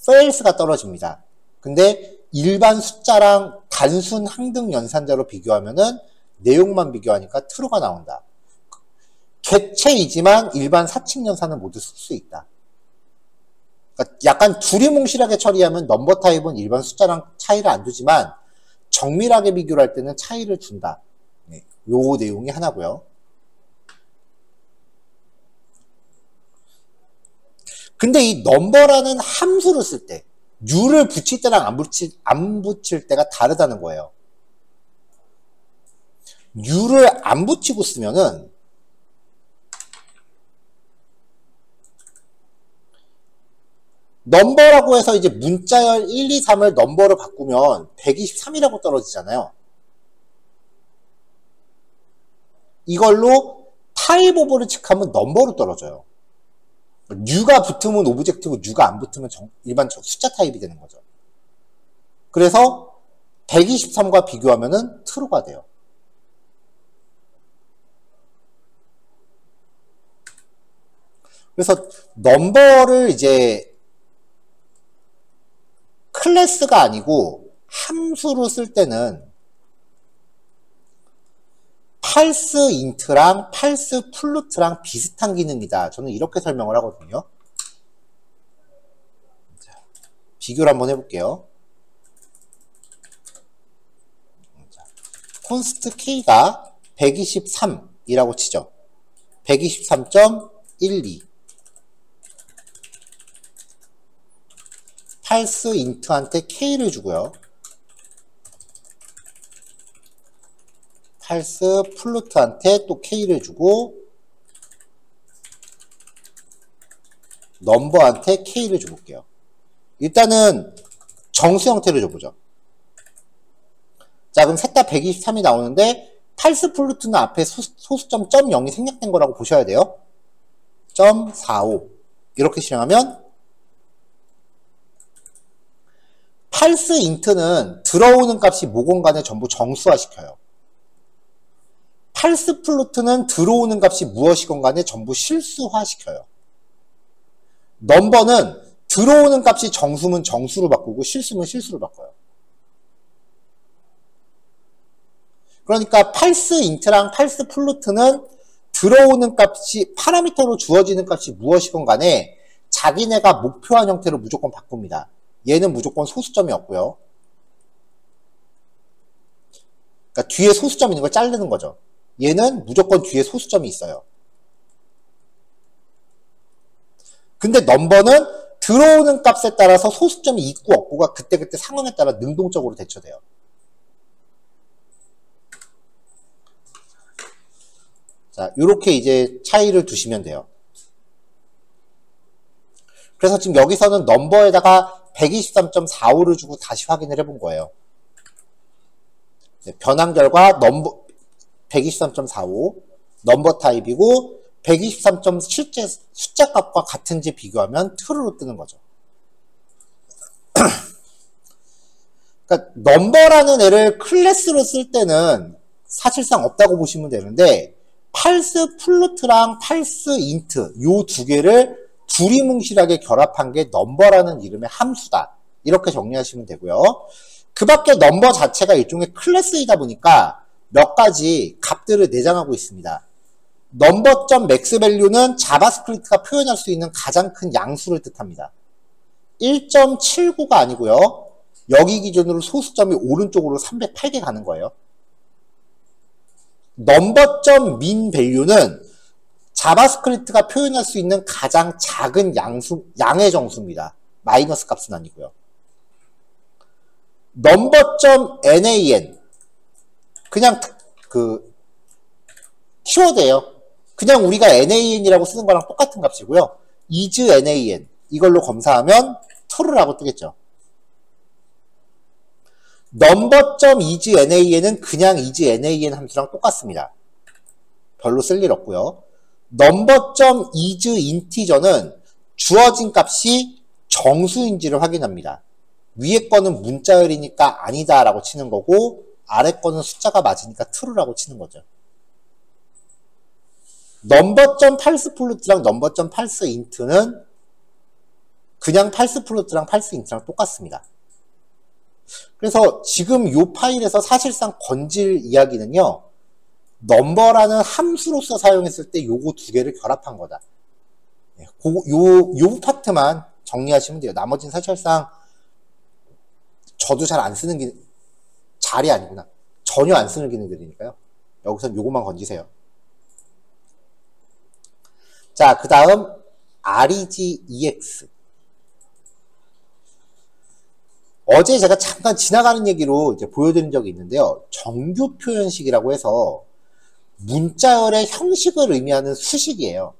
false가 떨어집니다. 근데 일반 숫자랑 단순 항등 연산자로 비교하면은 내용만 비교하니까 true가 나온다. 객체이지만 일반 사칙 연산은 모두 쓸 수 있다. 그러니까 약간 두리뭉실하게 처리하면 넘버 타입은 일반 숫자랑 차이를 안 두지만 정밀하게 비교를 할 때는 차이를 준다. 네, 요 내용이 하나고요. 근데 이 넘버라는 함수를 쓸 때 u를 붙일 때랑 안 붙일 때가 다르다는 거예요. u를 안 붙이고 쓰면은 넘버라고 해서 이제 문자열 1, 2, 3을 넘버로 바꾸면 123이라고 떨어지잖아요. 이걸로 타입 오버를 체크하면 넘버로 떨어져요. u가 붙으면 오브젝트고 u가 안 붙으면 일반 숫자 타입이 되는 거죠. 그래서 123과 비교하면은 true가 돼요. 그래서 넘버를 이제 클래스가 아니고 함수로 쓸 때는 false int랑 false float랑 비슷한 기능이다. 저는 이렇게 설명을 하거든요. 자, 비교를 한번 해볼게요. const k가 123이라고 치죠. 123.12 false int한테 k를 주고요. false float한테 또 k를 주고 넘버한테 k를 줘볼게요. 일단은 정수 형태로 줘보죠. 자, 그럼 셋 다 123이 나오는데 false float는 앞에 소수점 .0이 생략된 거라고 보셔야 돼요. 0.45 이렇게 실행하면 false int는 들어오는 값이 모공간에 전부 정수화 시켜요. false float는 들어오는 값이 무엇이건 간에 전부 실수화 시켜요. 넘버는 들어오는 값이 정수면 정수로 바꾸고 실수면 실수로 바꿔요. 그러니까 false int랑 false float는 들어오는 값이 파라미터로 주어지는 값이 무엇이건 간에 자기네가 목표한 형태로 무조건 바꿉니다. 얘는 무조건 소수점이 없고요. 그러니까 뒤에 소수점 있는 걸 자르는 거죠. 얘는 무조건 뒤에 소수점이 있어요. 근데 넘버는 들어오는 값에 따라서 소수점이 있고 없고가 그때그때 상황에 따라 능동적으로 대처돼요. 자, 요렇게 이제 차이를 두시면 돼요. 그래서 지금 여기서는 넘버에다가 123.45를 주고 다시 확인을 해본 거예요. 변환 결과 넘버 123.45 넘버 타입이고 123점 실제 숫자 값과 같은지 비교하면 true로 뜨는 거죠. 그러니까 넘버라는 애를 클래스로 쓸 때는 사실상 없다고 보시면 되는데 false float랑 false int 요 두 개를 두리뭉실하게 결합한 게 넘버라는 이름의 함수다. 이렇게 정리하시면 되고요. 그 밖에 넘버 자체가 일종의 클래스이다 보니까 몇 가지 값들을 내장하고 있습니다. number.maxValue는 자바스크립트가 표현할 수 있는 가장 큰 양수를 뜻합니다. 1.79가 아니고요. 여기 기준으로 소수점이 오른쪽으로 308개 가는 거예요. number.minValue는 자바스크립트가 표현할 수 있는 가장 작은 양의 정수입니다. 마이너스 값은 아니고요. number.nan 그냥 키워드예요. 그냥 우리가 nan이라고 쓰는 거랑 똑같은 값이고요. is nan 이걸로 검사하면 true라고 뜨겠죠. number.isNaN은 그냥 isNaN 함수랑 똑같습니다. 별로 쓸 일 없고요. number.isInteger는 주어진 값이 정수인지를 확인합니다. 위에 거는 문자열이니까 아니다 라고 치는 거고 아래 거는 숫자가 맞으니까 true라고 치는 거죠. number.parseFloat랑 number.parseInt는 그냥 parseFloat랑 parseInt랑 똑같습니다. 그래서 지금 이 파일에서 사실상 건질 이야기는요. 넘버라는 함수로서 사용했을 때 요거 두 개를 결합한 거다. 요 파트만 정리하시면 돼요. 나머지는 사실상 저도 잘 안 쓰는 잘이 아니구나. 전혀 안 쓰는 기능들이니까요. 여기선 요것만 건지세요. 자, 그 다음 REGEX. 어제 제가 잠깐 지나가는 얘기로 이제 보여드린 적이 있는데요. 정규 표현식이라고 해서 문자열의 형식을 의미하는 수식이에요.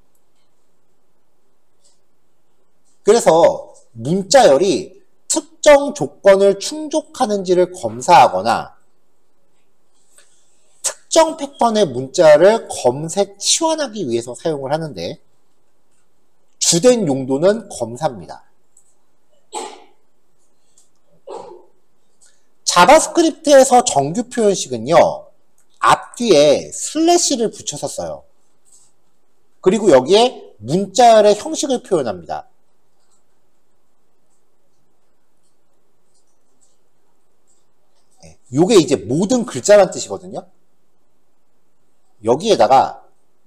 그래서 문자열이 특정 조건을 충족하는지를 검사하거나 특정 패턴의 문자열을 검색 치환하기 위해서 사용을 하는데 주된 용도는 검사입니다. 자바스크립트에서 정규 표현식은요. 앞뒤에 슬래시를 붙여서 써요. 그리고 여기에 문자열의 형식을 표현합니다. 요게 이제 모든 글자란 뜻이거든요. 여기에다가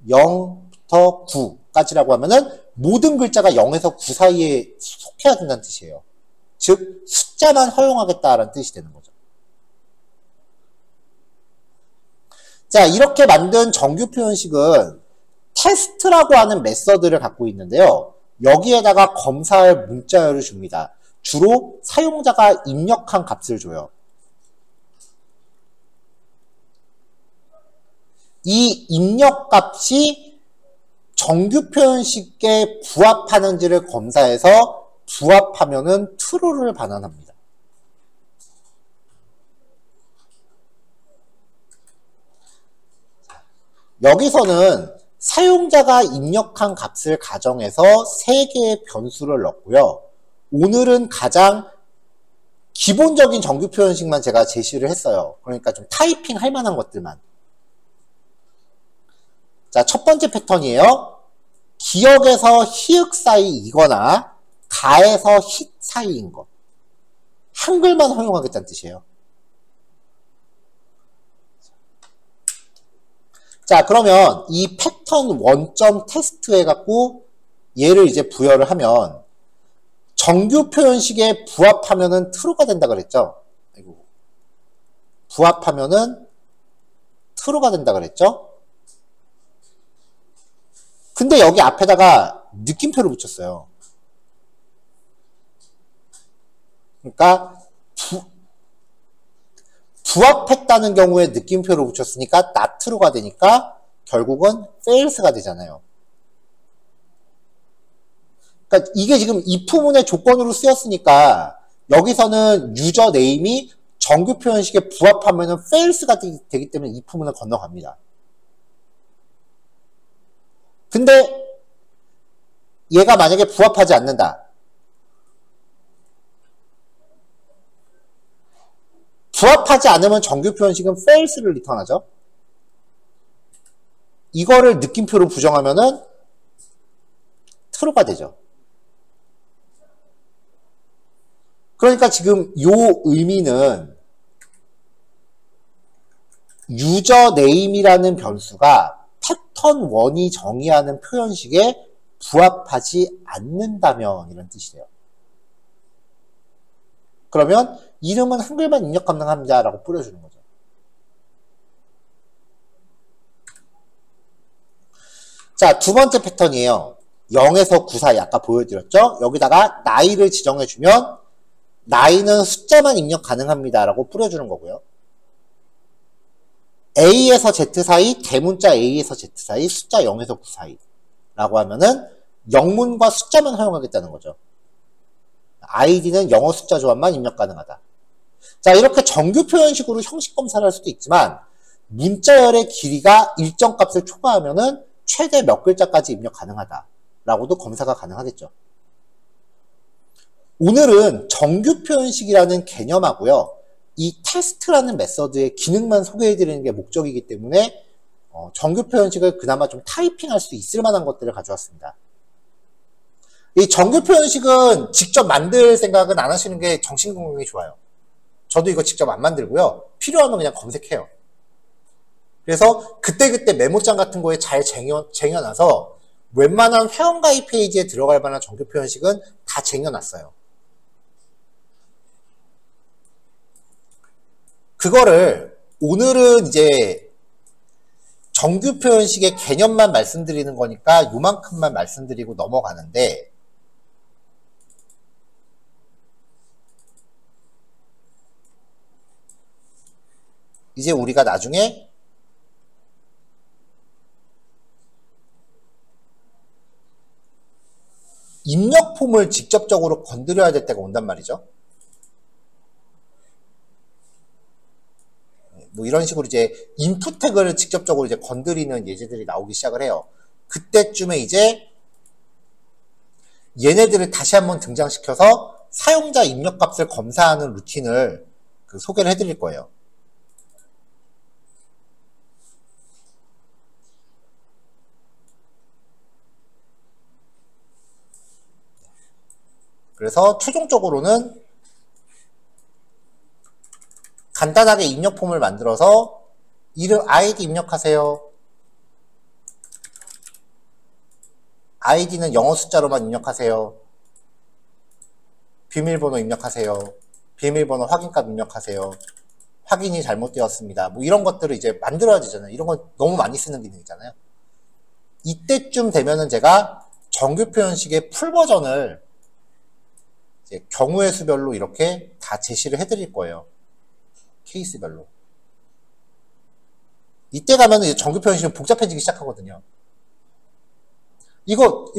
0부터 9까지라고 하면은 모든 글자가 0에서 9 사이에 속해야 된다는 뜻이에요. 즉 숫자만 허용하겠다라는 뜻이 되는 거죠. 자, 이렇게 만든 정규 표현식은 테스트라고 하는 메서드를 갖고 있는데요. 여기에다가 검사할 문자열을 줍니다. 주로 사용자가 입력한 값을 줘요. 이 입력값이 정규 표현식에 부합하는지를 검사해서 부합하면은 true를 반환합니다. 여기서는 사용자가 입력한 값을 가정해서 3개의 변수를 넣고요. 오늘은 가장 기본적인 정규 표현식만 제가 제시를 했어요. 그러니까 좀 타이핑 할 만한 것들만. 자, 첫 번째 패턴이에요. 기역에서 히읗 사이이거나 가에서 힛 사이인 것. 한글만 허용하겠다는 뜻이에요. 자, 그러면 이 패턴 원점 테스트 해갖고 얘를 이제 부여를 하면 정규 표현식에 부합하면은 true가 된다 그랬죠? 아이고. 부합하면은 true가 된다 그랬죠? 근데 여기 앞에다가 느낌표를 붙였어요. 그러니까 부합했다는 경우에 느낌표를 붙였으니까 not true가 되니까 결국은 fails가 되잖아요. 그러니까 이게 지금 if문의 조건으로 쓰였으니까 여기서는 유저 네임이 정규 표현식에 부합하면은 fails가 되기 때문에 if문을 건너갑니다. 근데 얘가 만약에 부합하지 않는다. 부합하지 않으면 정규 표현식은 fails를 리턴하죠. 이거를 느낌표로 부정하면은 true가 되죠. 그러니까 지금 요 의미는 유저 네임이라는 변수가 패턴 1이 정의하는 표현식에 부합하지 않는다면 이런 뜻이래요. 그러면 이름은 한글만 입력 가능합니다 라고 뿌려주는 거죠. 자, 두 번째 패턴이에요. 0에서 9 사이 아까 보여드렸죠? 여기다가 나이를 지정해주면 나이는 숫자만 입력 가능합니다 라고 뿌려주는 거고요. A에서 Z 사이, 대문자 A에서 Z 사이, 숫자 0에서 9 사이 라고 하면은 영문과 숫자만 허용하겠다는 거죠. 아이디는 영어 숫자 조합만 입력 가능하다. 자, 이렇게 정규 표현식으로 형식 검사를 할 수도 있지만 문자열의 길이가 일정 값을 초과하면은 최대 몇 글자까지 입력 가능하다 라고도 검사가 가능하겠죠. 오늘은 정규 표현식이라는 개념하고요. 이 테스트라는 메서드의 기능만 소개해드리는 게 목적이기 때문에 정규 표현식을 그나마 좀 타이핑할 수 있을 만한 것들을 가져왔습니다. 이 정규 표현식은 직접 만들 생각은 안 하시는 게 정신건강에 좋아요. 저도 이거 직접 안 만들고요. 필요하면 그냥 검색해요. 그래서 그때그때 메모장 같은 거에 잘 쟁여놔서 웬만한 회원가입 페이지에 들어갈 만한 정규 표현식은 다 쟁여놨어요. 그거를 오늘은 이제 정규 표현식의 개념만 말씀드리는 거니까 요만큼만 말씀드리고 넘어가는데 이제 우리가 나중에 입력 폼을 직접적으로 건드려야 될 때가 온단 말이죠. 뭐 이런 식으로 이제 인풋 태그를 직접적으로 이제 건드리는 예제들이 나오기 시작을 해요. 그때쯤에 이제 얘네들을 다시 한번 등장시켜서 사용자 입력 값을 검사하는 루틴을 소개를 해드릴 거예요. 그래서 최종적으로는 간단하게 입력 폼을 만들어서 이름 아이디 입력하세요. 아이디는 영어 숫자로만 입력하세요. 비밀번호 입력하세요. 비밀번호 확인값 입력하세요. 확인이 잘못되었습니다. 뭐 이런 것들을 이제 만들어야 되잖아요. 이런 건 너무 많이 쓰는 기능이잖아요. 이때쯤 되면은 제가 정규 표현식의 풀 버전을 이제 경우의 수별로 이렇게 다 제시를 해드릴 거예요. 케이스별로. 이때 가면은 이제 정규 표현식은 복잡해지기 시작하거든요. 이거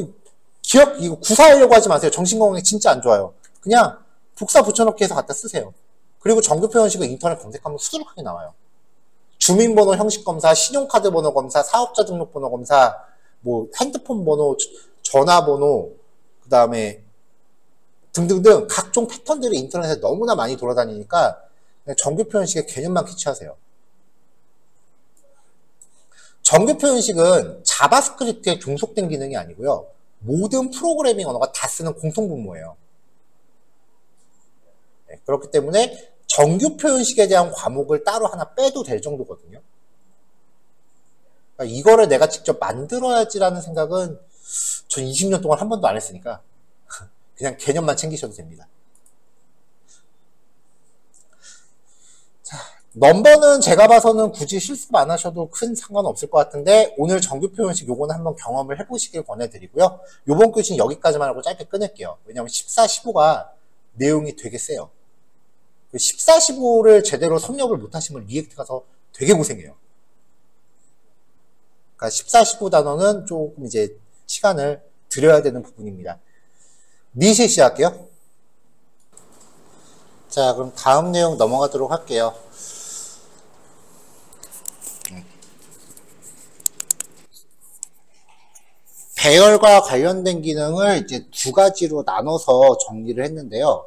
구사하려고 하지 마세요. 정신건강에 진짜 안 좋아요. 그냥 복사 붙여넣기 해서 갖다 쓰세요. 그리고 정규 표현식은 인터넷 검색하면 수두룩하게 나와요. 주민번호 형식 검사, 신용카드 번호 검사, 사업자 등록번호 검사, 뭐 핸드폰 번호, 전화번호, 그 다음에 등등등 각종 패턴들이 인터넷에 너무나 많이 돌아다니니까 그냥 정규 표현식의 개념만 캐치하세요. 정규 표현식은 자바스크립트에 종속된 기능이 아니고요. 모든 프로그래밍 언어가 다 쓰는 공통분모예요. 네, 그렇기 때문에 정규 표현식에 대한 과목을 따로 하나 빼도 될 정도거든요. 그러니까 이거를 내가 직접 만들어야지라는 생각은 전 20년 동안 한 번도 안 했으니까 그냥 개념만 챙기셔도 됩니다. 자, 넘버는 제가 봐서는 굳이 실습 안 하셔도 큰 상관없을 것 같은데 오늘 정규 표현식 요거는 한번 경험을 해보시길 권해드리고요. 요번 교시는 여기까지만 하고 짧게 끊을게요. 왜냐면 14, 15가 내용이 되게 세요. 14, 15를 제대로 섭렵을 못하시면 리액트 가서 되게 고생해요. 그러니까 14, 15 단어는 조금 이제 시간을 들여야 되는 부분입니다. 미실시할게요. 자, 그럼 다음 내용 넘어가도록 할게요. 배열과 관련된 기능을 이제 두 가지로 나눠서 정리를 했는데요.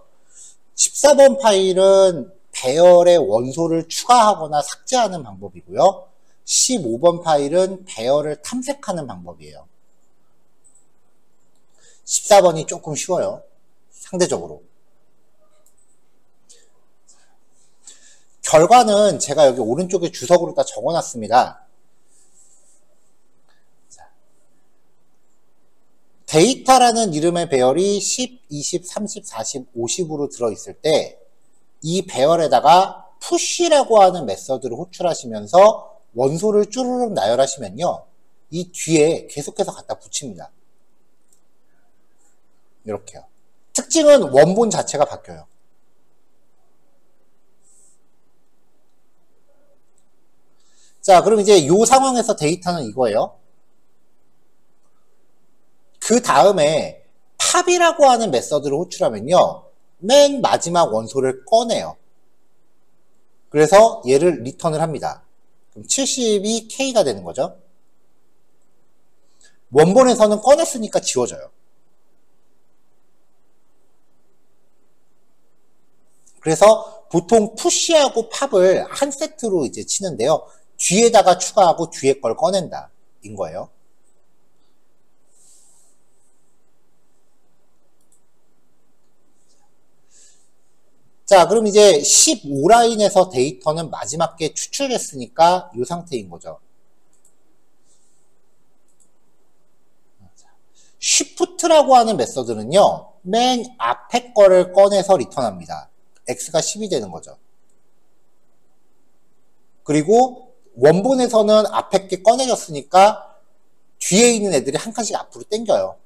14번 파일은 배열의 원소를 추가하거나 삭제하는 방법이고요. 15번 파일은 배열을 탐색하는 방법이에요. 14번이 조금 쉬워요. 상대적으로. 결과는 제가 여기 오른쪽에 주석으로 다 적어놨습니다. 데이터라는 이름의 배열이 10, 20, 30, 40, 50으로 들어있을 때 이 배열에다가 푸시라고 하는 메서드를 호출하시면서 원소를 쭈르륵 나열하시면요. 이 뒤에 계속해서 갖다 붙입니다. 이렇게요. 특징은 원본 자체가 바뀌어요. 자, 그럼 이제 이 상황에서 데이터는 이거예요. 그 다음에 팝이라고 하는 메서드를 호출하면요. 맨 마지막 원소를 꺼내요. 그래서 얘를 리턴을 합니다. 그럼 70이 K가 되는 거죠. 원본에서는 꺼냈으니까 지워져요. 그래서 보통 푸시하고 팝을 한 세트로 이제 치는데요. 뒤에다가 추가하고 뒤에 걸 꺼낸다. 인 거예요. 자, 그럼 이제 15라인에서 데이터는 마지막 게 추출됐으니까 이 상태인 거죠. shift라고 하는 메서드는요, 맨 앞에 거를 꺼내서 리턴합니다. x가 10이 되는 거죠. 그리고 원본에서는 앞에 게 꺼내졌으니까 뒤에 있는 애들이 한 칸씩 앞으로 당겨요.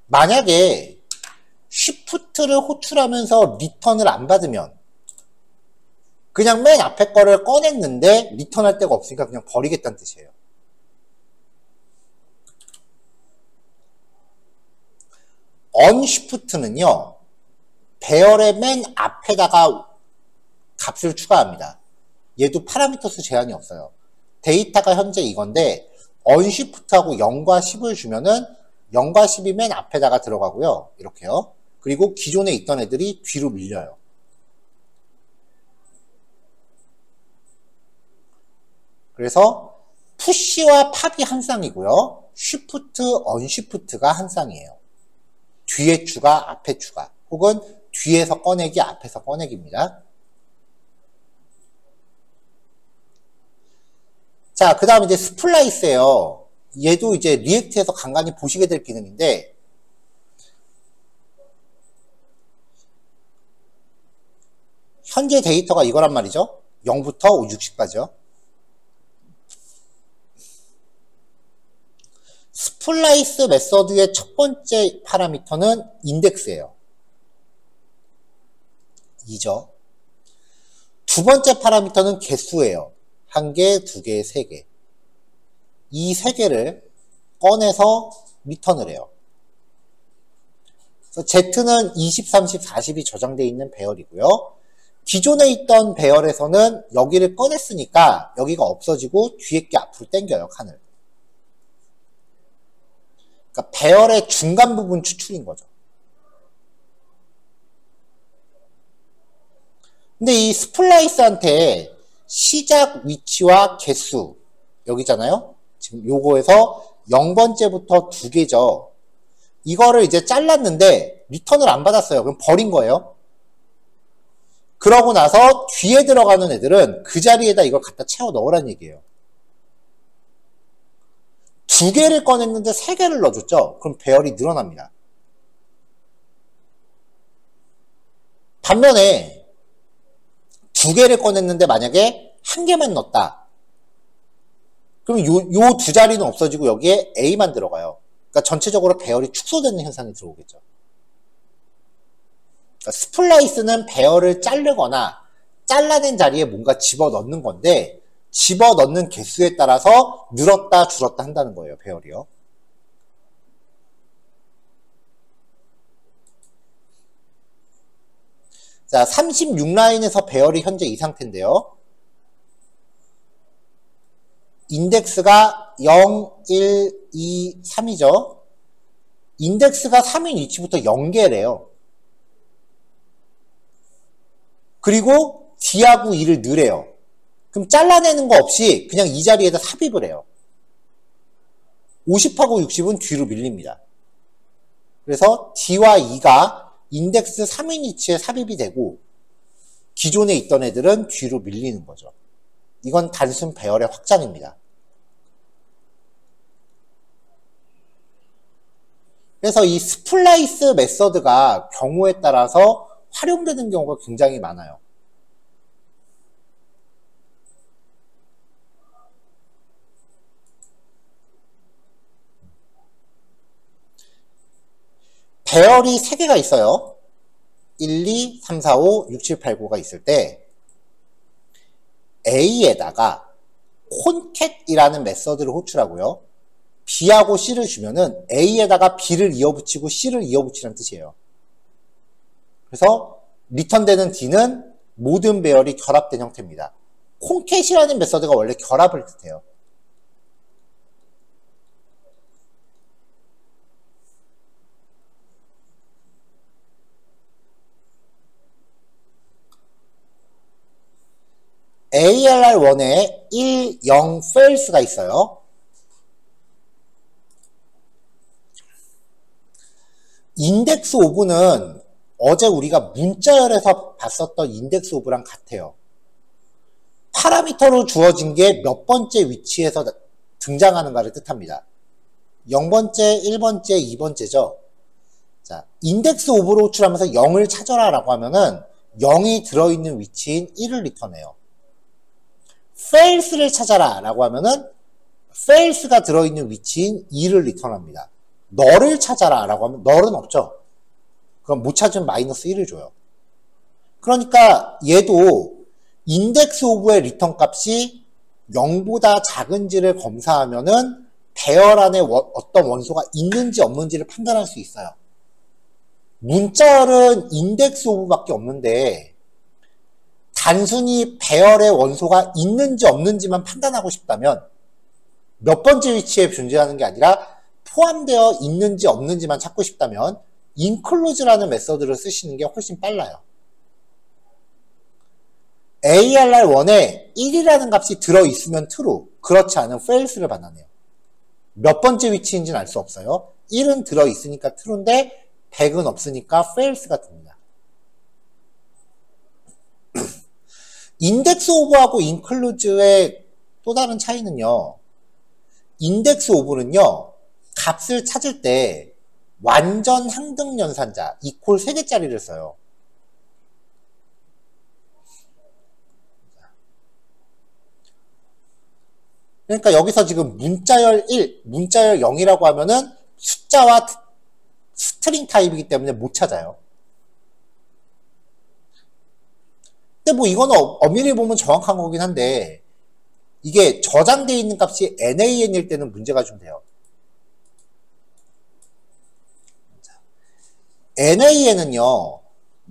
만약에 shift를 호출하면서 리턴을 안 받으면 그냥 맨 앞에 거를 꺼냈는데 리턴할 데가 없으니까 그냥 버리겠다는 뜻이에요. unshift는요, 배열의 맨 앞에다가 값을 추가합니다. 얘도 파라미터 수 제한이 없어요. 데이터가 현재 이건데 unshift하고 0과 10을 주면은 0과 10이 맨 앞에다가 들어가고요. 이렇게요. 그리고 기존에 있던 애들이 뒤로 밀려요. 그래서 푸시와 팝이 한 쌍이고요. 쉬프트, 언쉬프트가 한 쌍이에요. 뒤에 추가, 앞에 추가. 혹은 뒤에서 꺼내기, 앞에서 꺼내기입니다. 자, 그 다음 이제 스플라이스예요. 얘도 이제 리액트에서 간간히 보시게 될 기능인데, 현재 데이터가 이거란 말이죠. 0부터 60까지요. 스플라이스 메서드의 첫 번째 파라미터는 인덱스예요. 2죠. 두 번째 파라미터는 개수예요. 1개, 2개, 3개. 이 3개를 꺼내서 리턴을 해요. 그래서 Z는 20, 30, 40이 저장되어 있는 배열이고요. 기존에 있던 배열에서는 여기를 꺼냈으니까 여기가 없어지고 뒤에 게 앞으로 당겨요, 칸을. 그러니까 배열의 중간 부분 추출인 거죠. 근데 이 스플라이스한테 시작 위치와 개수 여기잖아요. 지금 요거에서 0번째부터 2개죠. 이거를 이제 잘랐는데 리턴을 안 받았어요. 그럼 버린 거예요. 그러고 나서 뒤에 들어가는 애들은 그 자리에다 이걸 갖다 채워 넣으라는 얘기예요. 2개를 꺼냈는데 3개를 넣어줬죠. 그럼 배열이 늘어납니다. 반면에 2개를 꺼냈는데 만약에 1개만 넣었다. 그럼 요 두 자리는 없어지고 여기에 A만 들어가요. 그러니까 전체적으로 배열이 축소되는 현상이 들어오겠죠. 그러니까 스플라이스는 배열을 자르거나 잘라낸 자리에 뭔가 집어넣는 건데 집어넣는 개수에 따라서 늘었다 줄었다 한다는 거예요. 배열이요. 자, 36라인에서 배열이 현재 이 상태인데요. 인덱스가 0, 1, 2, 3이죠. 인덱스가 3인 위치부터 연계래요. 그리고 D하고 2를 넣으래요. 그럼 잘라내는 거 없이 그냥 이 자리에다 삽입을 해요. 50하고 60은 뒤로 밀립니다. 그래서 D와 E가 인덱스 3인 위치에 삽입이 되고 기존에 있던 애들은 뒤로 밀리는 거죠. 이건 단순 배열의 확장입니다. 그래서 이 스플라이스 메서드가 경우에 따라서 활용되는 경우가 굉장히 많아요. 배열이 3개가 있어요. 1, 2, 3, 4, 5, 6, 7, 8, 9가 있을 때 A에다가 콘캣이라는 메서드를 호출하고요. B하고 C를 주면은 A에다가 B를 이어붙이고 C를 이어붙이라는 뜻이에요. 그래서 리턴되는 D는 모든 배열이 결합된 형태입니다. 콘캣이라는 메서드가 원래 결합을 뜻해요. ALR1에 1, 0, false가 있어요. 인덱스 오브는 어제 우리가 문자열에서 봤었던 인덱스 오브랑 같아요. 파라미터로 주어진 게 몇 번째 위치에서 등장하는가를 뜻합니다. 0번째, 1번째, 2번째죠. 자, 인덱스 오브로 호출하면서 0을 찾아라 라고 하면은 0이 들어있는 위치인 1을 리턴해요. fails를 찾아라 라고 하면은 fails가 들어있는 위치인 2를 리턴합니다. 너를 찾아라 라고 하면 너는 없죠. 그럼 못 찾으면 마이너스 1을 줘요. 그러니까 얘도 인덱스 오브의 리턴 값이 0보다 작은지를 검사하면은 배열 안에 어떤 원소가 있는지 없는지를 판단할 수 있어요. 문자열은 인덱스 오브밖에 없는데 단순히 배열의 원소가 있는지 없는지만 판단하고 싶다면 몇 번째 위치에 존재하는 게 아니라 포함되어 있는지 없는지만 찾고 싶다면 include라는 메서드를 쓰시는 게 훨씬 빨라요. ALR1에 1이라는 값이 들어있으면 true, 그렇지 않으면 false를 반환해요. 몇 번째 위치인지는 알 수 없어요. 1은 들어있으니까 true인데 100은 없으니까 false가 됩니다. 인덱스 오브하고 include의 또 다른 차이는요. 인덱스 오브는요. 값을 찾을 때 완전 항등 연산자 equal 3개짜리를 써요. 그러니까 여기서 지금 문자열 1, 문자열 0이라고 하면은 숫자와 스트링 타입이기 때문에 못 찾아요. 근데 뭐 이거는 엄밀히 보면 정확한 거긴 한데 이게 저장되어 있는 값이 NAN일 때는 문제가 좀 돼요. NAN은요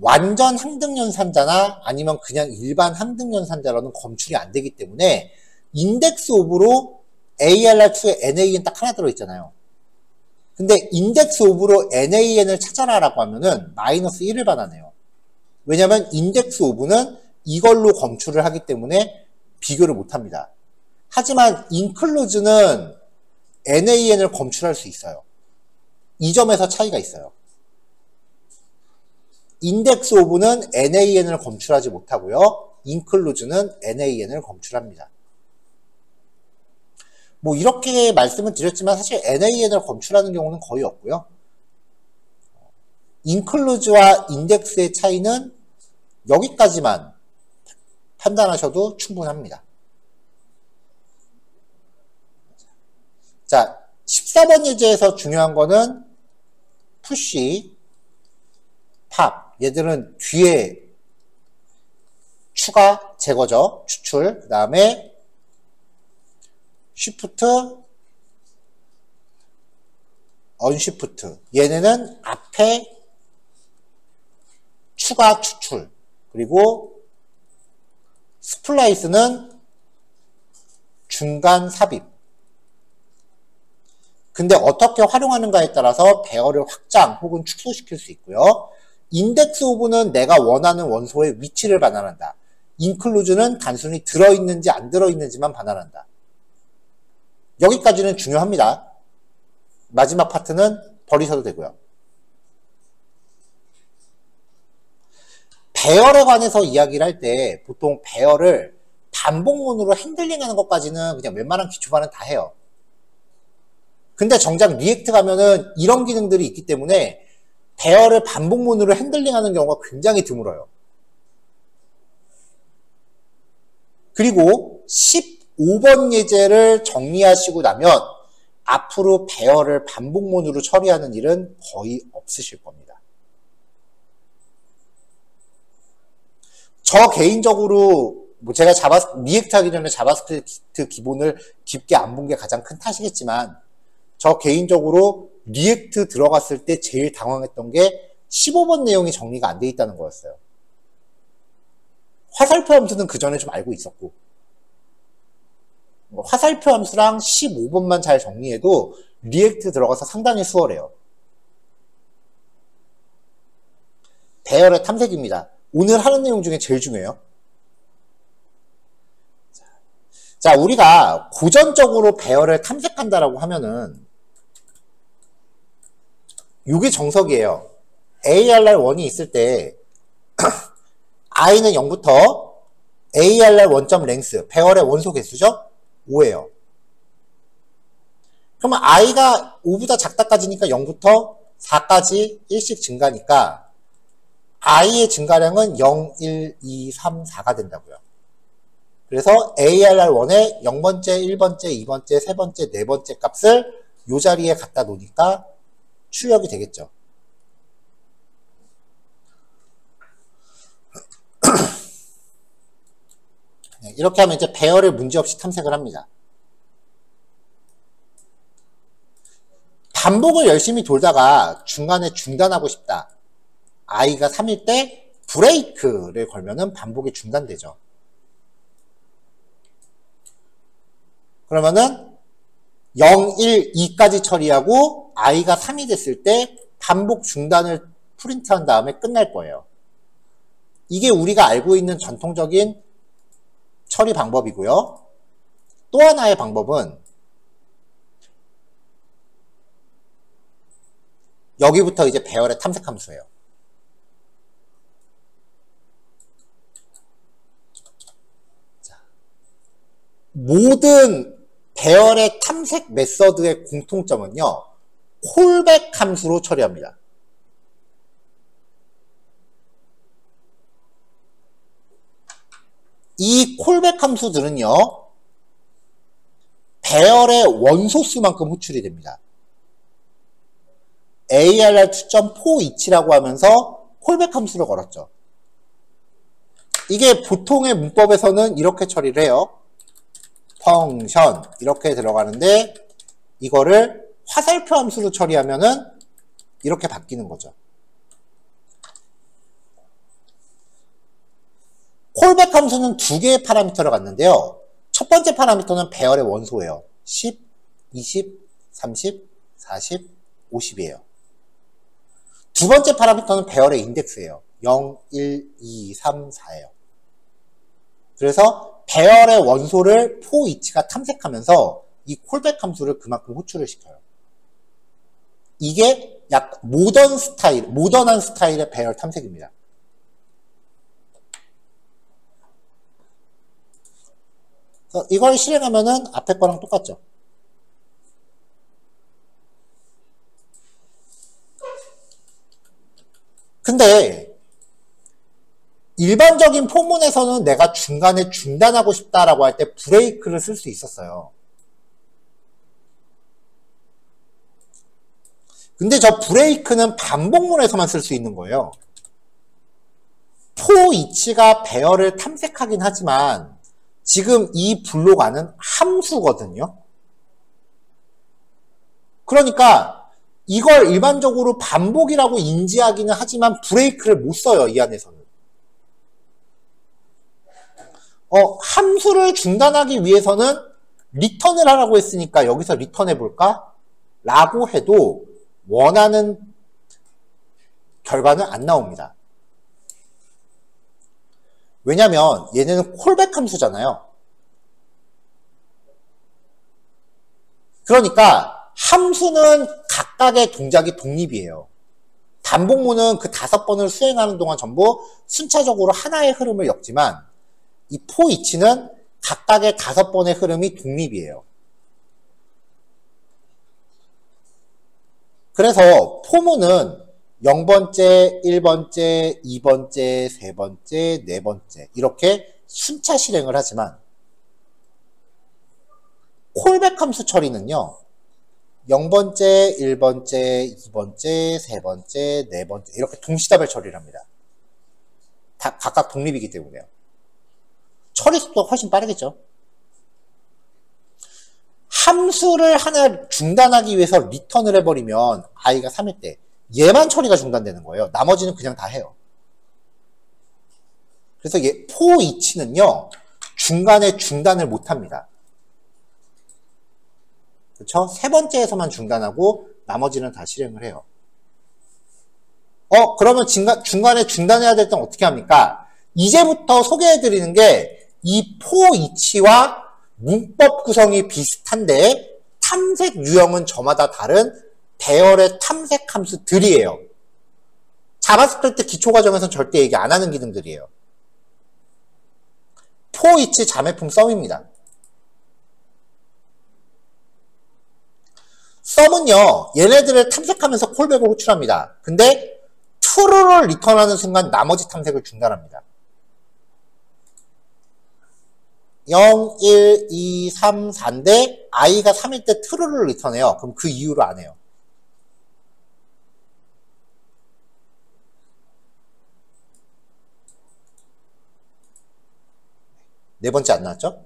완전 항등연산자나 아니면 그냥 일반 항등연산자로는 검출이 안 되기 때문에 인덱스 오브로 ALR2에 NAN 딱 하나 들어있잖아요. 근데 인덱스 오브로 NAN을 찾아라 라고 하면은 마이너스 1을 반환해요. 왜냐면 인덱스 오브는 이걸로 검출을 하기 때문에 비교를 못합니다. 하지만 include는 NAN을 검출할 수 있어요. 이 점에서 차이가 있어요. 인덱스 오브는 NAN을 검출하지 못하고요. include는 NAN을 검출합니다. 뭐 이렇게 말씀을 드렸지만 사실 NAN을 검출하는 경우는 거의 없고요. include와 index의 차이는 여기까지만 판단하셔도 충분합니다. 자, 14번 예제에서 중요한 거는 push, pop. 얘들은 뒤에 추가, 제거죠. 추출. 그 다음에 shift, unshift. 얘네는 앞에 추가, 추출. 그리고 스플라이스는 중간 삽입. 근데 어떻게 활용하는가에 따라서 배열을 확장 혹은 축소시킬 수 있고요. 인덱스 오브는 내가 원하는 원소의 위치를 반환한다. 인클루즈는 단순히 들어있는지 안 들어있는지만 반환한다. 여기까지는 중요합니다. 마지막 파트는 버리셔도 되고요. 배열에 관해서 이야기를 할 때 보통 배열을 반복문으로 핸들링하는 것까지는 그냥 웬만한 기초반은 다 해요. 근데 정작 리액트 가면은 이런 기능들이 있기 때문에 배열을 반복문으로 핸들링하는 경우가 굉장히 드물어요. 그리고 15번 예제를 정리하시고 나면 앞으로 배열을 반복문으로 처리하는 일은 거의 없으실 겁니다. 저 개인적으로 제가 리액트 하기 전에 자바스크립트 기본을 깊게 안 본 게 가장 큰 탓이겠지만 저 개인적으로 리액트 들어갔을 때 제일 당황했던 게 15번 내용이 정리가 안 돼 있다는 거였어요. 화살표 함수는 그 전에 좀 알고 있었고 화살표 함수랑 15번만 잘 정리해도 리액트 들어가서 상당히 수월해요. 배열의 탐색입니다. 오늘 하는 내용 중에 제일 중요해요. 자, 우리가 고전적으로 배열을 탐색한다라고 하면은 이게 정석이에요. ARR1이 있을 때 i는 0부터 ARR1.length 배열의 원소 개수죠? 5예요. 그러면 i가 5보다 작다까지니까 0부터 4까지 1씩 증가니까 i의 증가량은 0, 1, 2, 3, 4가 된다고요. 그래서 ARR1의 0번째, 1번째, 2번째, 3번째, 4번째 값을 이 자리에 갖다 놓으니까 출력이 되겠죠. 이렇게 하면 이제 배열을 문제없이 탐색을 합니다. 반복을 열심히 돌다가 중간에 중단하고 싶다. i가 3일 때 브레이크를 걸면은 반복이 중단되죠. 그러면은 0, 1, 2까지 처리하고 i가 3이 됐을 때 반복 중단을 프린트한 다음에 끝날 거예요. 이게 우리가 알고 있는 전통적인 처리 방법이고요. 또 하나의 방법은 여기부터 이제 배열의 탐색 함수예요. 자, 모든 배열의 탐색 메서드의 공통점은요. 콜백 함수로 처리합니다. 이 콜백 함수들은요. 배열의 원소수만큼 호출이 됩니다. ARR2.427라고 하면서 콜백 함수를 걸었죠. 이게 보통의 문법에서는 이렇게 처리를 해요. 펑션 이렇게 들어가는데 이거를 화살표 함수로 처리하면은 이렇게 바뀌는 거죠. 콜백 함수는 두 개의 파라미터를 갖는데요. 첫 번째 파라미터는 배열의 원소예요. 10, 20, 30, 40, 50이에요. 두 번째 파라미터는 배열의 인덱스예요. 0, 1, 2, 3, 4예요. 그래서 배열의 원소를 포 이치가 탐색하면서 이 콜백 함수를 그만큼 호출을 시켜요. 이게 약 모던한 스타일의 배열 탐색입니다. 그래서 이걸 실행하면은 앞에 거랑 똑같죠. 근데 일반적인 포문에서는 내가 중간에 중단하고 싶다라고 할 때 브레이크를 쓸 수 있었어요. 근데 저 브레이크는 반복문에서만 쓸 수 있는 거예요. 포 이치가 배열을 탐색하긴 하지만 지금 이 블록 안은 함수거든요. 그러니까 이걸 일반적으로 반복이라고 인지하기는 하지만 브레이크를 못 써요. 이 안에서는. 함수를 중단하기 위해서는 리턴을 하라고 했으니까 여기서 리턴해 볼까? 라고 해도 원하는 결과는 안 나옵니다. 왜냐면 얘네는 콜백 함수잖아요. 그러니까 함수는 각각의 동작이 독립이에요. 단복무는 그 5번을 수행하는 동안 전부 순차적으로 하나의 흐름을 엮지만 이 포이치는 각각의 5번의 흐름이 독립이에요. 그래서 포문은 0번째, 1번째, 2번째, 3번째, 4번째 이렇게 순차 실행을 하지만 콜백 함수 처리는요. 0번째, 1번째, 2번째, 3번째, 4번째 이렇게 동시다발 처리를 합니다. 다 각각 독립이기 때문에요. 처리 속도가 훨씬 빠르겠죠. 함수를 하나 중단하기 위해서 리턴을 해버리면 i가 3일 때 얘만 처리가 중단되는 거예요. 나머지는 그냥 다 해요. 그래서 얘 포이치는요. 중간에 중단을 못합니다. 그렇죠? 3번째에서만 중단하고 나머지는 다 실행을 해요. 그러면 중간에 중단해야 될 땐 어떻게 합니까? 이제부터 소개해드리는 게 이 포이치와 문법 구성이 비슷한데 탐색 유형은 저마다 다른 배열의 탐색 함수들이에요. 자바스크립트 기초과정에서는 절대 얘기 안 하는 기능들이에요. 포이치 자매품 썸입니다. 썸은요, 얘네들을 탐색하면서 콜백을 호출합니다. 근데 true를 리턴하는 순간 나머지 탐색을 중단합니다. 0, 1, 2, 3, 4인데 i가 3일 때 true를 리턴해요. 그럼 그 이후로 안 해요. 네 번째 안 나왔죠?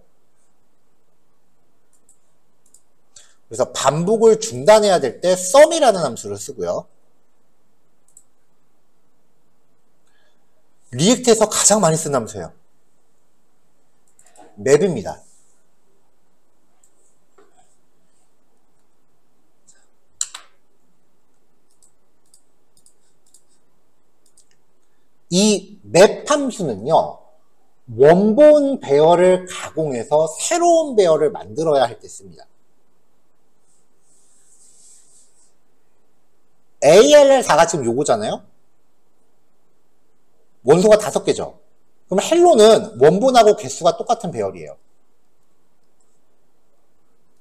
그래서 반복을 중단해야 될 때 sum이라는 함수를 쓰고요. 리액트에서 가장 많이 쓴 함수예요. 맵입니다. 이 맵 함수는요. 원본 배열을 가공해서 새로운 배열을 만들어야 할 때 씁니다. ALL4가 지금 요거잖아요. 원소가 5개죠. 그럼 헬로는 원본하고 개수가 똑같은 배열이에요.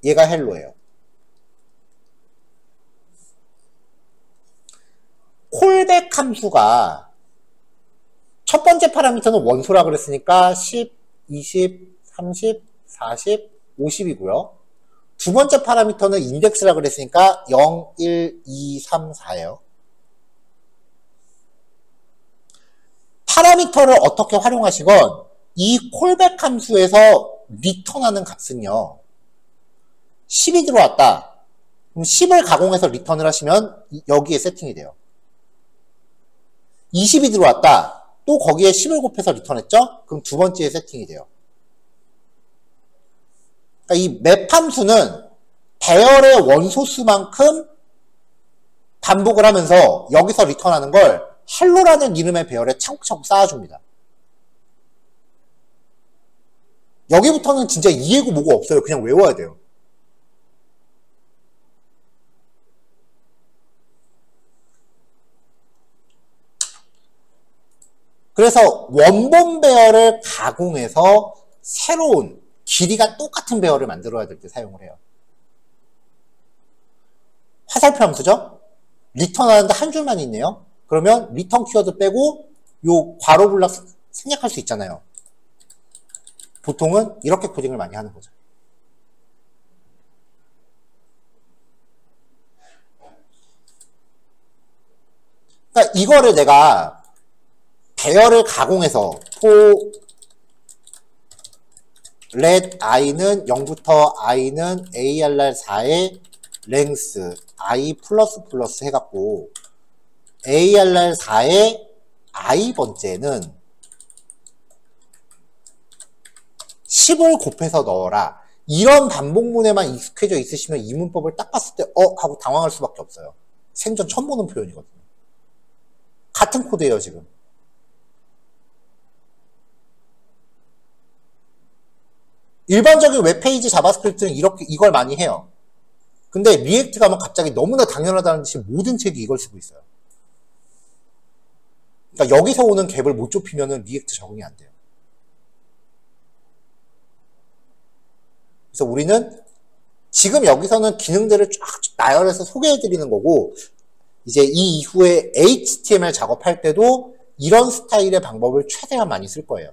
얘가 헬로예요. 콜백 함수가 첫 번째 파라미터는 원소라 그랬으니까 10, 20, 30, 40, 50이고요. 두 번째 파라미터는 인덱스라 그랬으니까 0, 1, 2, 3, 4예요. 파라미터를 어떻게 활용하시건 이 콜백 함수에서 리턴하는 값은요. 10이 들어왔다. 그럼 10을 가공해서 리턴을 하시면 여기에 세팅이 돼요. 20이 들어왔다. 또 거기에 10을 곱해서 리턴했죠? 그럼 두 번째에 세팅이 돼요. 그러니까 이 맵 함수는 배열의 원소수만큼 반복을 하면서 여기서 리턴하는 걸 헬로라는 이름의 배열에 차곡차곡 쌓아줍니다. 여기부터는 진짜 이해고 뭐고 없어요. 그냥 외워야 돼요. 그래서 원본 배열을 가공해서 새로운 길이가 똑같은 배열을 만들어야 될 때 사용을 해요. 화살표 함수죠? 리턴하는데 한 줄만 있네요. 그러면 리턴 키워드 빼고 요 괄호 블락 생략할 수 있잖아요. 보통은 이렇게 코딩을 많이 하는 거죠. 그러니까 이거를 내가 배열을 가공해서 let i는 0부터 i는 ARR4의 length i 플러스 플러스 해갖고 ARR4의 i번째는 10을 곱해서 넣어라. 이런 반복문에만 익숙해져 있으시면 이 문법을 딱 봤을 때 하고 당황할 수밖에 없어요. 생전 처음 보는 표현이거든요. 같은 코드예요, 지금. 일반적인 웹페이지 자바스크립트는 이걸 많이 해요. 근데 리액트 가면 갑자기 너무나 당연하다는 듯이 모든 책이 이걸 쓰고 있어요. 그러니까 여기서 오는 갭을 못 좁히면은 리액트 적응이 안 돼요. 그래서 우리는 지금 여기서는 기능들을 쫙 나열해서 소개해 드리는 거고, 이제 이 이후에 HTML 작업할 때도 이런 스타일의 방법을 최대한 많이 쓸 거예요.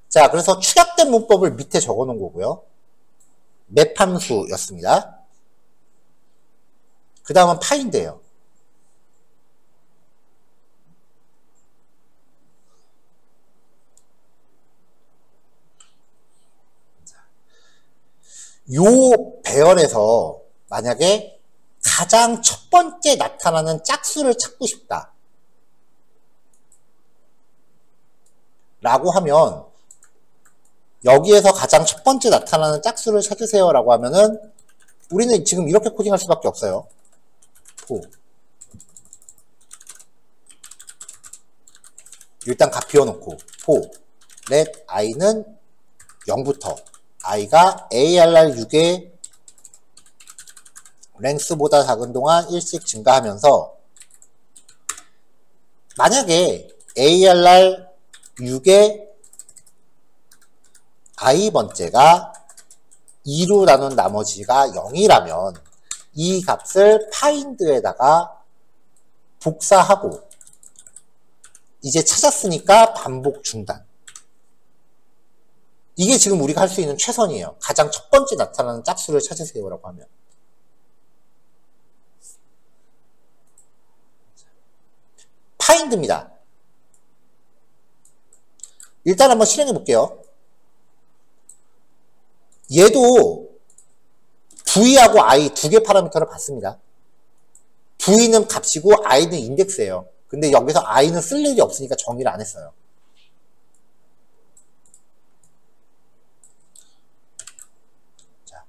자, 그래서 축약된 문법을 밑에 적어 놓은 거고요. 맵 함수였습니다. 그 다음은 파인드예요. 요 배열에서 만약에 가장 첫 번째 나타나는 짝수를 찾고 싶다 라고 하면, 여기에서 가장 첫 번째 나타나는 짝수를 찾으세요 라고 하면은 우리는 지금 이렇게 코딩할 수밖에 없어요. 일단 값 비워놓고 let i는 0부터 i가 ARR6의 랭스보다 작은 동안 1씩 증가하면서, 만약에 ARR6의 i번째가 2로 나눈 나머지가 0이라면 이 값을 find에다가 복사하고, 이제 찾았으니까 반복 중단. 이게 지금 우리가 할 수 있는 최선이에요. 가장 첫 번째 나타나는 짝수를 찾으세요 라고 하면. find입니다. 일단 한번 실행해 볼게요. 얘도 v하고 i 두 개 파라미터를 받습니다. v는 값이고 i는 인덱스예요. 근데 여기서 i는 쓸 일이 없으니까 정의를 안 했어요. 자,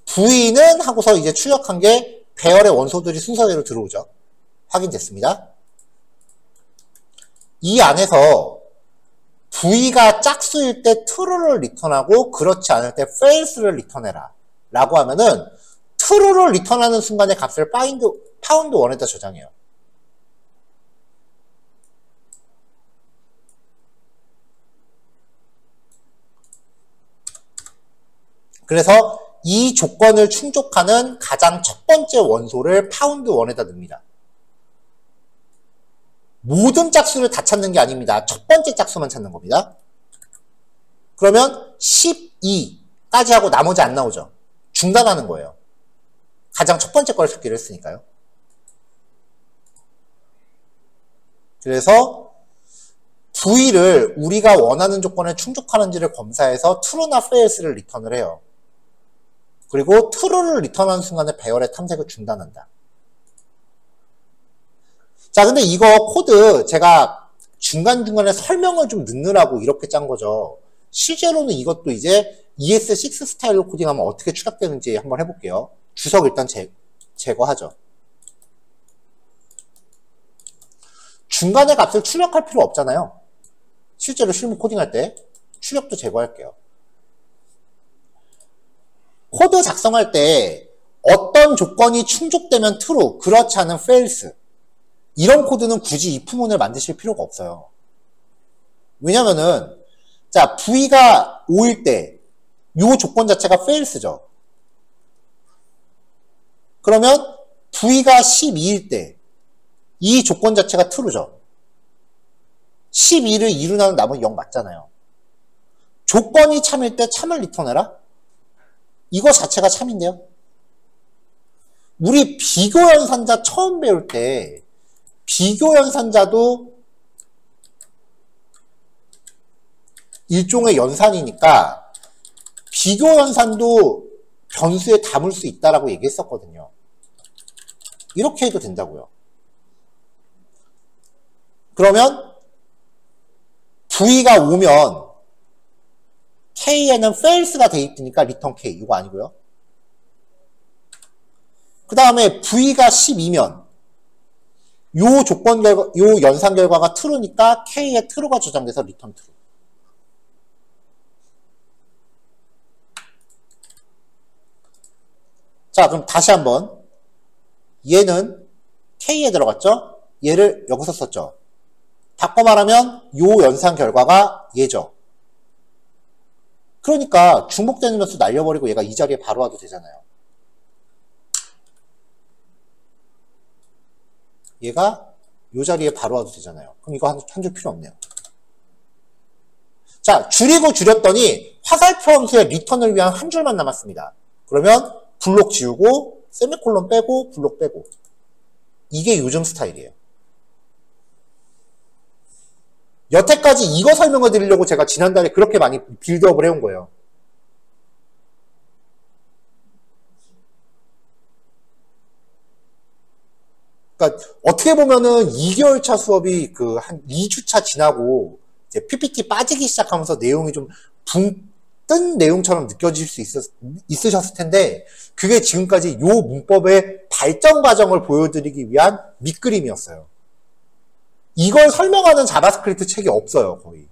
v는 하고서 이제 출력한 게 배열의 원소들이 순서대로 들어오죠. 확인됐습니다. 이 안에서 v가 짝수일 때 true를 리턴하고 그렇지 않을 때 false를 리턴해라 라고 하면은 true를 리턴하는 순간에 값을 pound 원에다 저장해요. 그래서 이 조건을 충족하는 가장 첫 번째 원소를 pound 원에다 넣습니다. 모든 짝수를 다 찾는 게 아닙니다. 첫 번째 짝수만 찾는 겁니다. 그러면 12까지 하고 나머지 안 나오죠. 중단하는 거예요. 가장 첫 번째 걸 찾기로 했으니까요. 그래서 v를 우리가 원하는 조건에 충족하는지를 검사해서 true나 false를 리턴을 해요. 그리고 true를 리턴하는 순간에 배열의 탐색을 중단한다. 자, 근데 이거 코드 제가 중간중간에 설명을 좀 넣느라고 이렇게 짠 거죠. 실제로는 이것도 이제 ES6 스타일로 코딩하면 어떻게 추락되는지 한번 해볼게요. 주석 일단 제거하죠. 중간에 값을 출력할 필요 없잖아요. 실제로 실무 코딩할 때 출력도 제거할게요. 코드 작성할 때 어떤 조건이 충족되면 true, 그렇지 않은 false, 이런 코드는 굳이 if문을 만드실 필요가 없어요. 왜냐면은 자, v가 5일 때 이 조건 자체가 false죠. 그러면 v가 12일 때 이 조건 자체가 true죠. 12를 2로 나눈 나머지 0 맞잖아요. 조건이 참일 때 참을 리턴해라? 이거 자체가 참인데요. 우리 비교연산자 처음 배울 때 비교연산자도 일종의 연산이니까 비교연산도 변수에 담을 수 있다라고 얘기했었거든요. 이렇게 해도 된다고요. 그러면 V가 오면 K에는 fails가 대입되니까 return K. 이거 아니고요. 그 다음에 V가 12면 요 조건 결과, 요 연산 결과가 true니까 K에 true가 저장돼서 return true. 자, 그럼 다시 한번. 얘는 K에 들어갔죠? 얘를 여기서 썼죠? 바꿔 말하면 요 연산 결과가 얘죠. 그러니까 중복되는 변수 날려버리고 얘가 이 자리에 바로 와도 되잖아요. 얘가 요 자리에 바로 와도 되잖아요. 그럼 이거 한 줄 필요 없네요. 자, 줄이고 줄였더니 화살표 함수의 리턴을 위한 한 줄만 남았습니다. 그러면 블록 지우고 세미콜론 빼고 블록 빼고. 이게 요즘 스타일이에요. 여태까지 이거 설명을 드리려고 제가 지난달에 그렇게 많이 빌드업을 해온 거예요. 그러니까 어떻게 보면은 2개월차 수업이 그 한 2주차 지나고 이제 PPT 빠지기 시작하면서 내용이 좀 붕 뜬 내용처럼 느껴질 수 있으셨을 텐데 그게 지금까지 요 문법의 발전 과정을 보여드리기 위한 밑그림이었어요. 이걸 설명하는 자바스크립트 책이 없어요, 거의.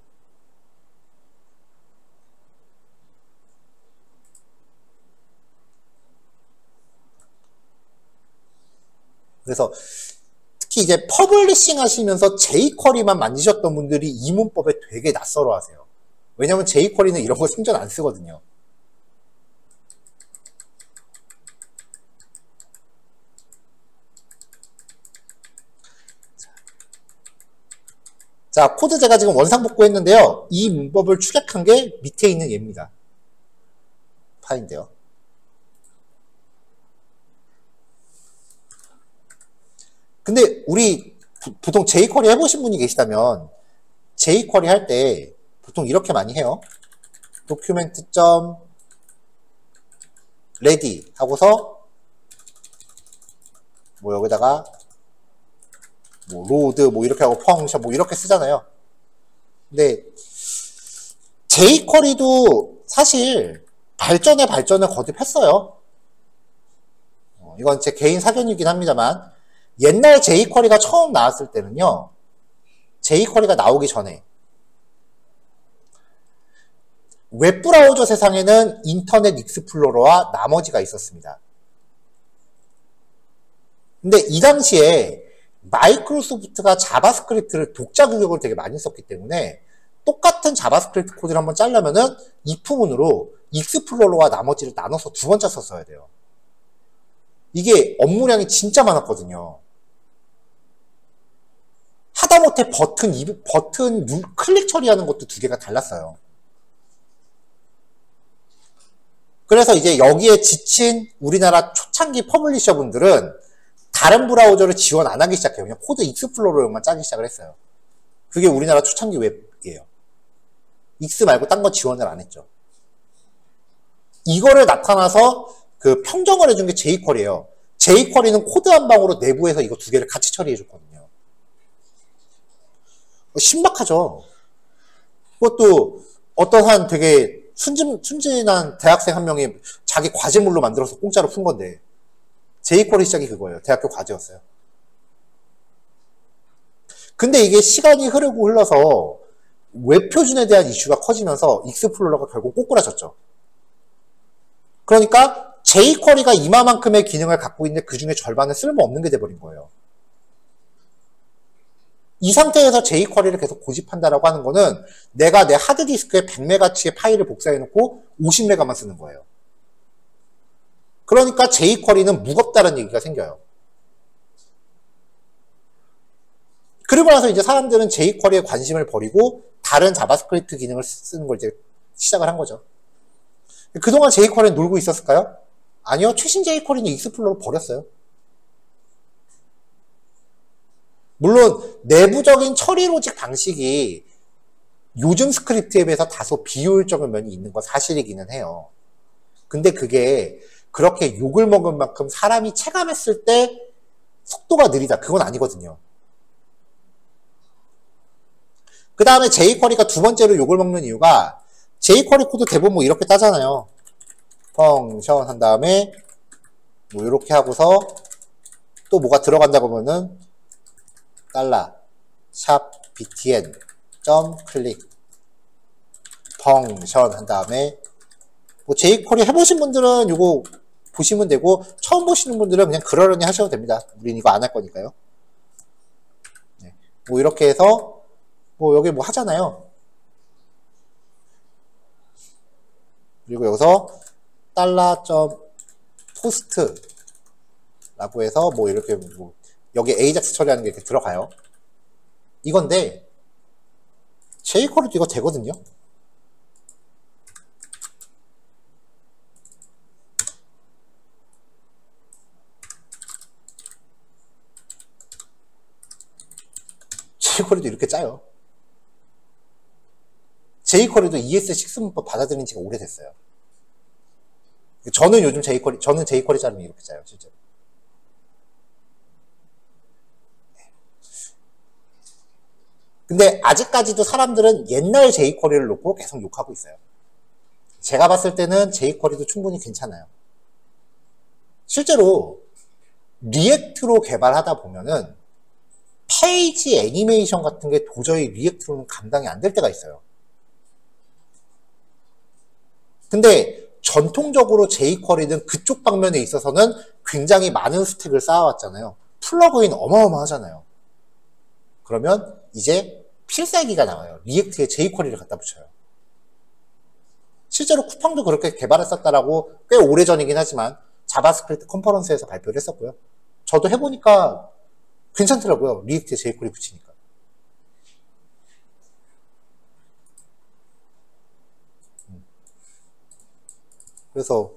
그래서 특히 이제 퍼블리싱 하시면서 jQuery만 만지셨던 분들이 이 문법에 되게 낯설어 하세요. 왜냐면 jQuery는 이런 거 생전 안 쓰거든요. 자, 코드 제가 지금 원상복구 했는데요. 이 문법을 축약한 게 밑에 있는 얘입니다. 파인데요. 근데 우리 보통 jQuery 해보신 분이 계시다면 jQuery 할 때 보통 이렇게 많이 해요. document.ready 하고서 뭐 여기다가 뭐 load 뭐 이렇게 하고 펑션 뭐 이렇게 쓰잖아요. 근데 jQuery도 사실 발전에 발전을 거듭했어요. 이건 제 개인 사견이긴 합니다만 옛날 jQuery가 처음 나왔을 때는요. jQuery가 나오기 전에 웹브라우저 세상에는 인터넷 익스플로러와 나머지가 있었습니다. 근데 이 당시에 마이크로소프트가 자바스크립트를 독자 규격을 되게 많이 썼기 때문에 똑같은 자바스크립트 코드를 한번 짜려면은 if문으로 익스플로러와 나머지를 나눠서 두 번째 썼어야 돼요. 이게 업무량이 진짜 많았거든요. 하다못해 버튼 클릭 처리하는 것도 두 개가 달랐어요. 그래서 이제 여기에 지친 우리나라 초창기 퍼블리셔 분들은 다른 브라우저를 지원 안 하기 시작해요. 그냥 코드 익스플로러용만 짜기 시작을 했어요. 그게 우리나라 초창기 웹이에요. 익스 말고 딴 거 지원을 안 했죠. 이거를 나타나서 그 평정을 해준 게 jQuery예요. jQuery는 코드 한 방으로 내부에서 이거 두 개를 같이 처리해줬거든요. 신박하죠. 그것도 어떠한 되게 순진한 대학생 한 명이 자기 과제물로 만들어서 공짜로 푼 건데 jQuery 시작이 그거예요. 대학교 과제였어요. 근데 이게 시간이 흐르고 흘러서 웹 표준에 대한 이슈가 커지면서 익스플로러가 결국 꼬꾸라졌죠. 그러니까 jQuery가 이만큼의 기능을 갖고 있는데 그 중에 절반은 쓸모없는 게 돼버린 거예요. 이 상태에서 jQuery를 계속 고집한다라고 하는 거는 내가 내 하드디스크에 100메가치의 파일을 복사해놓고 50메가만 쓰는 거예요. 그러니까 jQuery는 무겁다는 얘기가 생겨요. 그리고 나서 이제 사람들은 jQuery에 관심을 버리고 다른 자바스크립트 기능을 쓰는 걸 이제 시작을 한 거죠. 그동안 jQuery는 놀고 있었을까요? 아니요. 최신 jQuery는 익스플로러 버렸어요. 물론 내부적인 처리 로직 방식이 요즘 스크립트에 비해서 다소 비효율적인 면이 있는 건 사실이기는 해요. 근데 그게 그렇게 욕을 먹은 만큼 사람이 체감했을 때 속도가 느리다. 그건 아니거든요. 그 다음에 jQuery가 두 번째로 욕을 먹는 이유가 jQuery 코드 대부분 뭐 이렇게 따잖아요. 펑션 한 다음에 뭐 이렇게 하고서 또 뭐가 들어간다고 하면은 $샵 btn 점 클릭 펑션 한 다음에 뭐 jQuery 해보신 분들은 이거 보시면 되고 처음 보시는 분들은 그냥 그러려니 하셔도 됩니다. 우린 이거 안 할 거니까요. 네. 뭐 이렇게 해서 뭐 여기 뭐 하잖아요. 그리고 여기서 $post 라고 해서 뭐 이렇게 뭐 여기 AJAX 처리하는 게 이렇게 들어가요. 이건데 jQuery도 이거 되거든요. jQuery도 이렇게 짜요. jQuery도 ES6 문법 받아들인 지가 오래됐어요. 저는 요즘 저는 jQuery 자르면 이렇게 짜요, 실제로. 근데 아직까지도 사람들은 옛날 jQuery를 놓고 계속 욕하고 있어요. 제가 봤을 때는 jQuery도 충분히 괜찮아요. 실제로 리액트로 개발하다 보면은 페이지 애니메이션 같은 게 도저히 리액트로는 감당이 안 될 때가 있어요. 근데 전통적으로 jQuery는 그쪽 방면에 있어서는 굉장히 많은 스택을 쌓아왔잖아요. 플러그인 어마어마하잖아요. 그러면 이제 필살기가 나와요. 리액트에 jQuery를 갖다 붙여요. 실제로 쿠팡도 그렇게 개발했었다라고 꽤 오래전이긴 하지만 자바스크립트 컨퍼런스에서 발표를 했었고요. 저도 해보니까 괜찮더라고요. 리액트에 jQuery 붙이니까. 그래서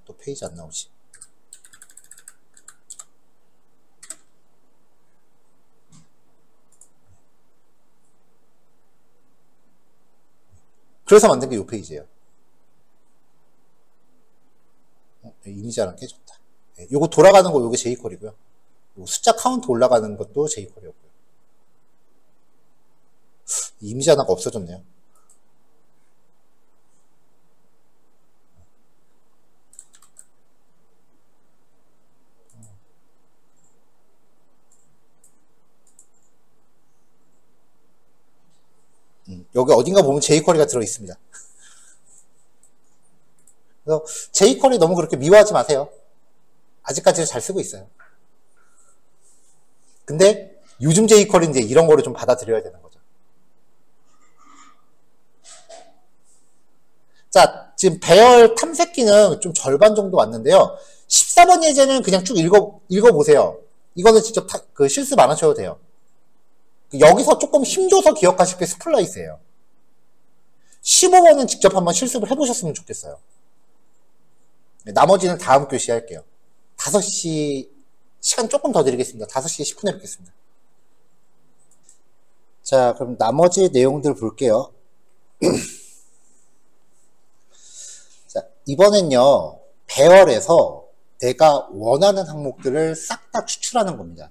또 페이지 안 나오지. 그래서 만든 게 이 페이지예요. 이미지 하나 깨졌다. 요거 돌아가는 거 요게 jQuery고요. 숫자 카운트 올라가는 것도 jQuery였고요. 이미지 하나가 없어졌네요. 여기 어딘가 보면 jQuery가 들어있습니다. 그래서 jQuery 너무 그렇게 미워하지 마세요. 아직까지는 잘 쓰고 있어요. 근데 요즘 jQuery는 이제 이런 거를 좀 받아들여야 되는 거죠. 자, 지금 배열 탐색 기능 좀 절반 정도 왔는데요. 14번 예제는 그냥 쭉 읽어보세요. 이거는 직접 실습 안 하셔도 돼요. 여기서 조금 힘줘서 기억하실 게 스플라이스예요. 15번은 직접 한번 실습을 해보셨으면 좋겠어요. 나머지는 다음 교시에 할게요. 5시 시간 조금 더 드리겠습니다. 5시 10분에 뵙겠습니다. 자, 그럼 나머지 내용들 볼게요. 자, 이번엔요, 배열에서 내가 원하는 항목들을 싹 다 추출하는 겁니다.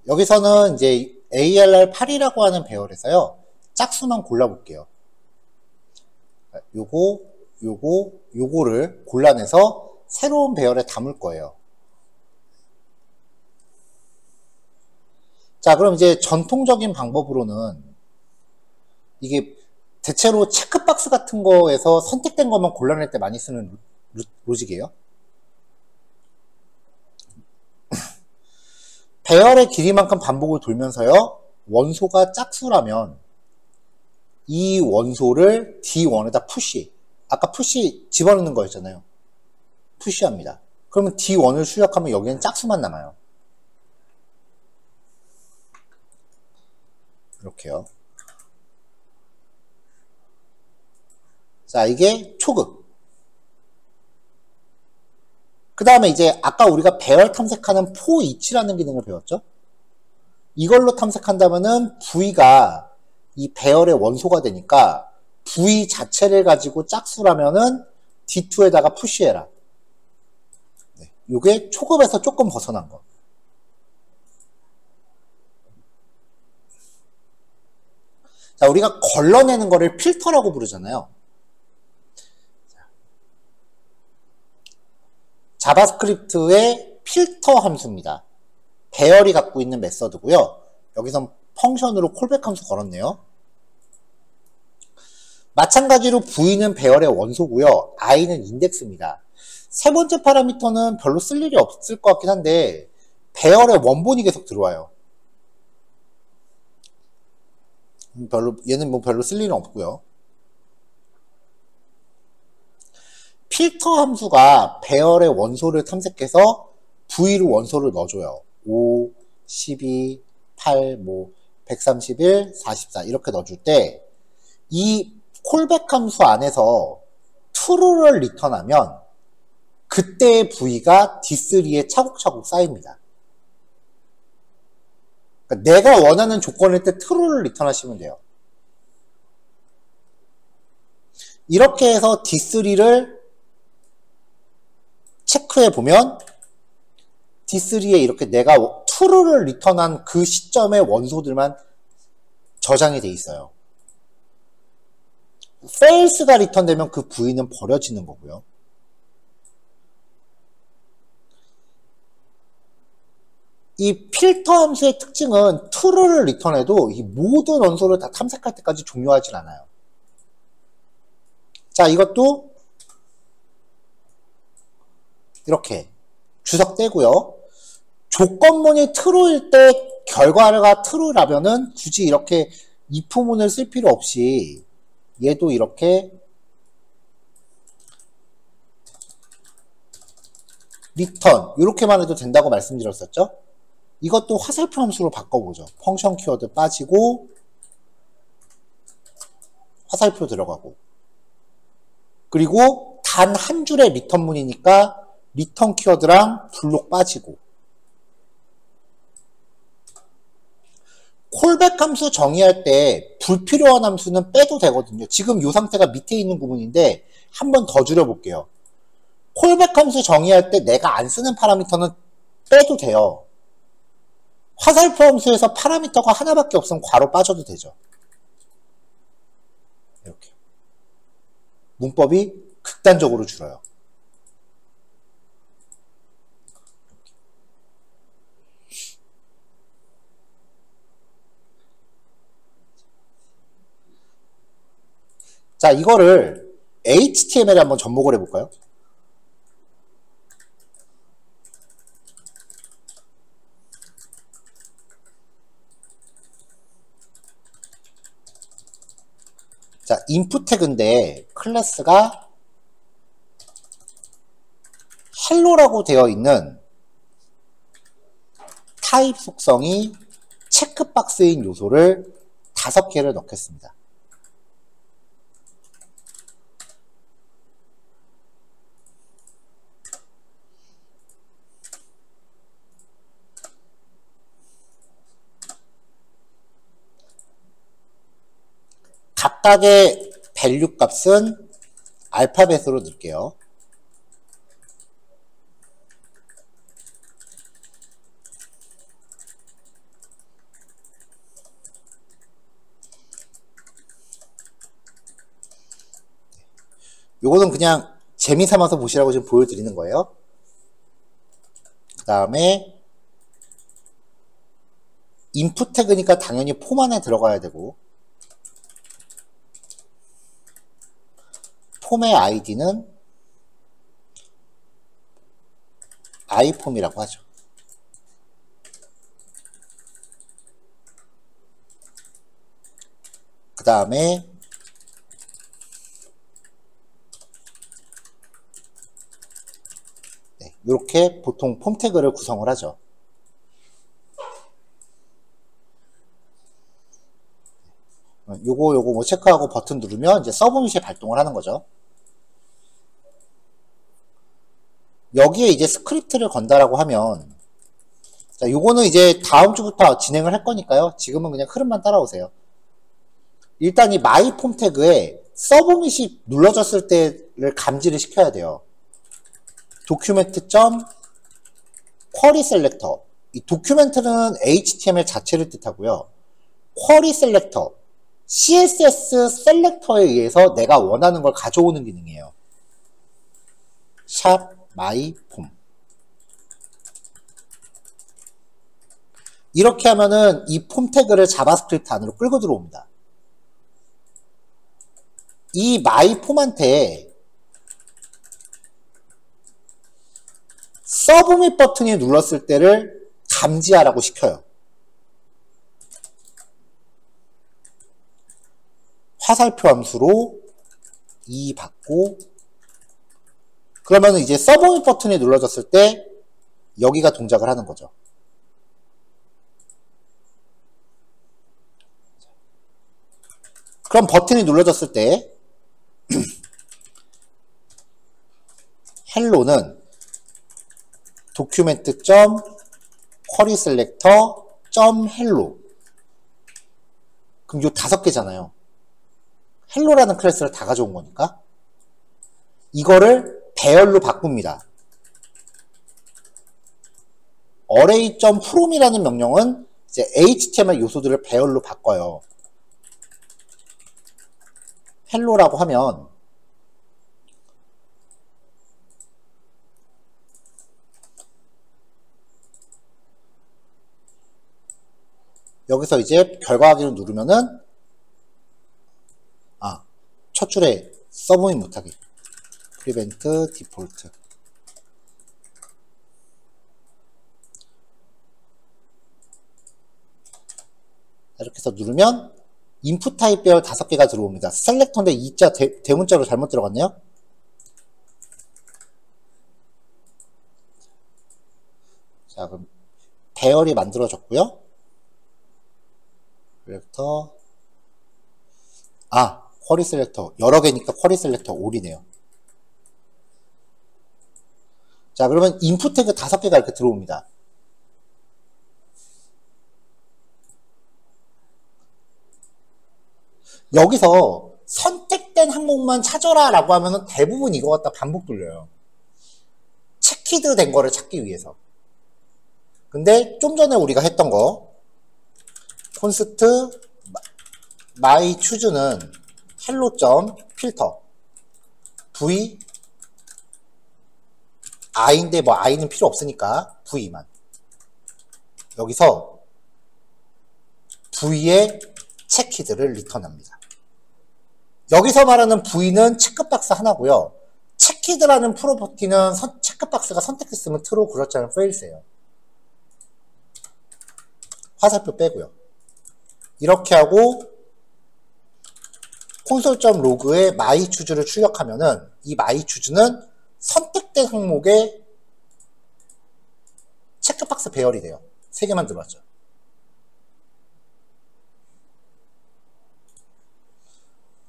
여기서는 이제 ARR8이라고 하는 배열에서요, 짝수만 골라볼게요. 요거를 골라내서 새로운 배열에 담을 거예요. 자, 그럼 이제 전통적인 방법으로는 이게 대체로 체크박스 같은 거에서 선택된 것만 골라낼 때 많이 쓰는 로직이에요. 배열의 길이만큼 반복을 돌면서요, 원소가 짝수라면 이 원소를 D1에다 푸시, 아까 푸시 집어넣는 거였잖아요. 푸시합니다. 그러면 D1을 출력하면 여기는 짝수만 남아요. 이렇게요. 자, 이게 초급. 그 다음에 이제 아까 우리가 배열 탐색하는 for-each라는 기능을 배웠죠? 이걸로 탐색한다면은 V가 이 배열의 원소가 되니까 V 자체를 가지고 짝수라면은 D2에다가 푸시해라. 네. 요게 초급에서 조금 벗어난 거. 자, 우리가 걸러내는 거를 필터라고 부르잖아요. 자바스크립트의 필터 함수입니다. 배열이 갖고 있는 메서드고요. 여기선 펑션으로 콜백 함수 걸었네요. 마찬가지로 v는 배열의 원소고요. i는 인덱스입니다. 세 번째 파라미터는 별로 쓸 일이 없을 것 같긴 한데 배열의 원본이 계속 들어와요. 얘는 뭐 별로 쓸 일은 없고요. 필터 함수가 배열의 원소를 탐색해서 v로 원소를 넣어줘요. 5, 12, 8, 131, 44 이렇게 넣어줄 때 이 콜백 함수 안에서 true를 리턴하면 그때의 v가 D3에 차곡차곡 쌓입니다. 그러니까 내가 원하는 조건일 때 true를 리턴하시면 돼요. 이렇게 해서 D3를 체크해 보면 D3에 이렇게 내가 true를 리턴한 그 시점의 원소들만 저장이 돼 있어요. false가 리턴되면 그 v는 버려지는 거고요. 이 필터 함수의 특징은 true를 리턴해도 이 모든 원소를 다 탐색할 때까지 종료하진 않아요. 자, 이것도 이렇게 주석떼고요. 조건문이 true일 때 결과가 true라면은 굳이 이렇게 if문을 쓸 필요 없이 얘도 이렇게 return 이렇게만 해도 된다고 말씀드렸었죠. 이것도 화살표 함수로 바꿔보죠. 펑션 키워드 빠지고 화살표 들어가고 그리고 단 한 줄의 리턴문이니까 리턴 키워드랑 블록 빠지고 콜백 함수 정의할 때 불필요한 함수는 빼도 되거든요. 지금 이 상태가 밑에 있는 부분인데 한 번 더 줄여볼게요. 콜백 함수 정의할 때 내가 안 쓰는 파라미터는 빼도 돼요. 화살표 함수에서 파라미터가 하나밖에 없으면 괄호 빠져도 되죠. 이렇게 문법이 극단적으로 줄어요. 자, 이거를 HTML에 한번 접목을 해볼까요? 자, input 태그인데 클래스가 hello라고 되어 있는 타입 속성이 체크박스인 요소를 5개를 넣겠습니다. 각각의 밸류 값은 알파벳으로 넣을게요. 요거는 그냥 재미삼아서 보시라고 지금 보여드리는 거예요. 그 다음에 인풋 태그니까 당연히 폼 안에 들어가야 되고 폼의 아이디는 i폼이라고 하죠. 그 다음에 이렇게 보통 폼 태그를 구성을 하죠. 요거 뭐 체크하고 버튼 누르면 이제 서브밋이 발동을 하는 거죠. 여기에 이제 스크립트를 건다라고 하면 자, 요거는 이제 다음 주부터 진행을 할 거니까요. 지금은 그냥 흐름만 따라오세요. 일단 이 마이 폼 태그에 서브밋이 눌러졌을 때를 감지를 시켜야 돼요. document. 쿼리 셀렉터. 이 도큐멘트는 HTML 자체를 뜻하고요. 쿼리 셀렉터, CSS 셀렉터에 의해서 내가 원하는 걸 가져오는 기능이에요. 샵 마이 폼. 이렇게 하면은 이 폼 태그를 자바스크립트 안으로 끌고 들어옵니다. 이 마이 폼한테 서브밋 버튼이 눌렀을 때를 감지하라고 시켜요. 화살표 함수로 2 받고, 그러면 이제 서브밋 버튼이 눌러졌을 때 여기가 동작을 하는 거죠. 그럼 버튼이 눌러졌을 때 헬로는 도큐멘트 점 쿼리 셀렉터 점 헬로. 그럼 요 5개잖아요. 헬로라는 클래스를 다 가져온 거니까 이거를 배열로 바꿉니다. array.from이라는 명령은 이제 HTML 요소들을 배열로 바꿔요. 헬로라고 하면 여기서 이제 결과 확인을 누르면은 첫 줄에 서브밋 못하게 prevent default. 이렇게 해서 누르면 인풋 타입 배열 5개가 들어옵니다. 셀렉터인데 이자 대문자로 잘못 들어갔네요. 자, 그럼 배열이 만들어졌고요. 셀렉터, 쿼리 셀렉터 여러 개니까 쿼리 셀렉터 all이네요. 자, 그러면 인풋 태그 5개가 이렇게 들어옵니다. 여기서 선택된 항목만 찾아라 라고 하면은 대부분 이거 갖다 반복 돌려요. 체키드 된 거를 찾기 위해서. 근데 좀 전에 우리가 했던 거 콘스트 마이 추즈는 hello.filter v i인데 뭐 i는 필요 없으니까 v만 여기서 v의 체키드를 리턴합니다. 여기서 말하는 v는 체크박스 하나고요. 체키드라는 프로퍼티는 체크박스가 선택됐으면 true, 그렇지 않으면 false예요. 화살표 빼고요. 이렇게 하고 콘솔.log에 myChoose를 출력하면은 이 myChoose는 선택된 항목의 체크박스 배열이 돼요. 3개만 들어왔죠.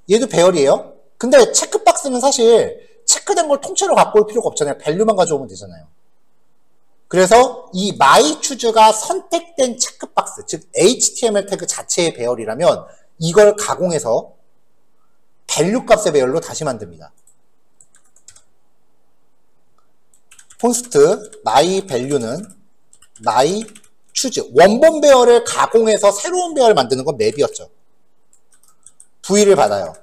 얘도 배열이에요. 근데 체크박스는 사실 체크된 걸 통째로 갖고 올 필요가 없잖아요. 밸류만 가져오면 되잖아요. 그래서 이 myChoose가 선택된 체크박스, 즉 HTML 태그 자체의 배열이라면 이걸 가공해서 밸류 값의 배열로 다시 만듭니다. 콘스트 myValue는 myChoose, 원본 배열을 가공해서 새로운 배열 만드는 건 맵이었죠. v를 받아요.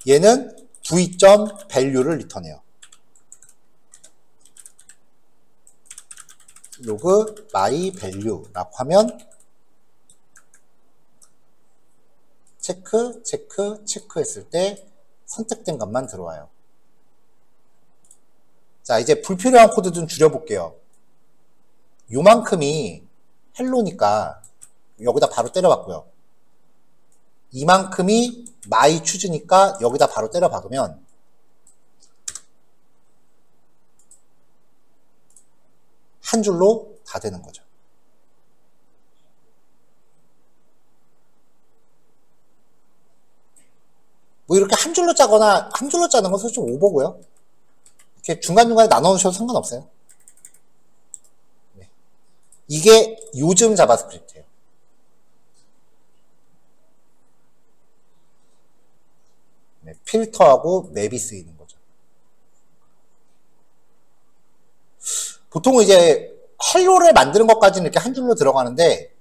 얘는 v.value를 리턴해요. log myValue라고 하면 체크했을 때 선택된 것만 들어와요. 자, 이제 불필요한 코드 좀 줄여볼게요. 요만큼이 헬로니까 여기다 바로 때려박고요. 이만큼이 myChoose니까 여기다 바로 때려박으면 한 줄로 다 되는 거죠. 뭐 이렇게 한 줄로 짜거나 한 줄로 짜는 건 솔직히 좀 오버고요. 이렇게 중간중간에 나눠주셔도 상관없어요. 네. 이게 요즘 자바스크립트예요. 네, 필터하고 맵이 쓰이는 거죠. 보통은 이제 헬로를 만드는 것까지는 이렇게 한 줄로 들어가는데,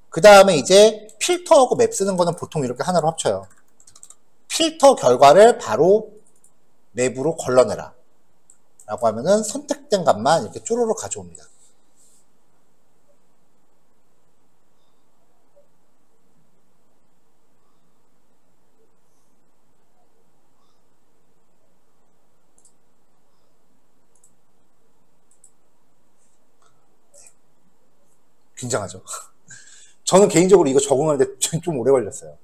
그 다음에 이제 필터하고 맵 쓰는 거는 보통 이렇게 하나로 합쳐요. 필터 결과를 바로 맵으로 걸러내라 라고 하면은 선택된 값만 이렇게 쪼로로 가져옵니다. 굉장하죠. 저는 개인적으로 이거 적응하는데 좀 오래 걸렸어요.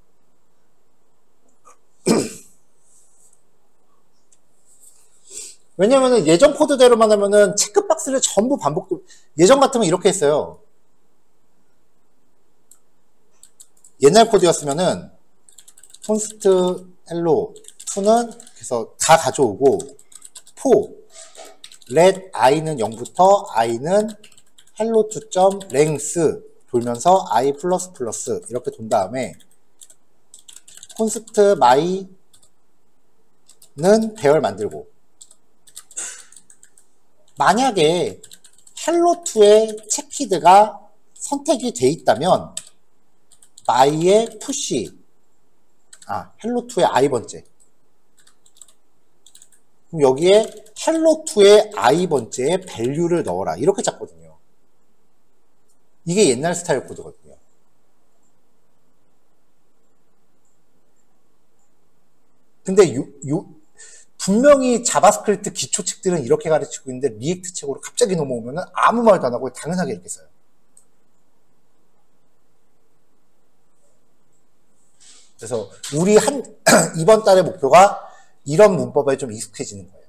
왜냐면은 예전 코드대로만 하면은 체크박스를 전부 예전 같으면 이렇게 했어요. 옛날 코드였으면은 const hello 2는 그래서 다 가져오고 for let i는 0부터 i는 hello2.length 돌면서 i++ 이렇게 돈 다음에 const my는 배열 만들고, 만약에 hello2의 체키드가 선택이 돼 있다면 my의 push hello2의 i번째, 그럼 여기에 hello2의 i번째에 value를 넣어라 이렇게 짰거든요. 이게 옛날 스타일 코드거든요. 근데 분명히 자바스크립트 기초 책들은 이렇게 가르치고 있는데 리액트 책으로 갑자기 넘어오면 아무 말도 안 하고 당연하게 이렇게 써요. 그래서 우리 이번 달의 목표가 이런 문법에 좀 익숙해지는 거예요.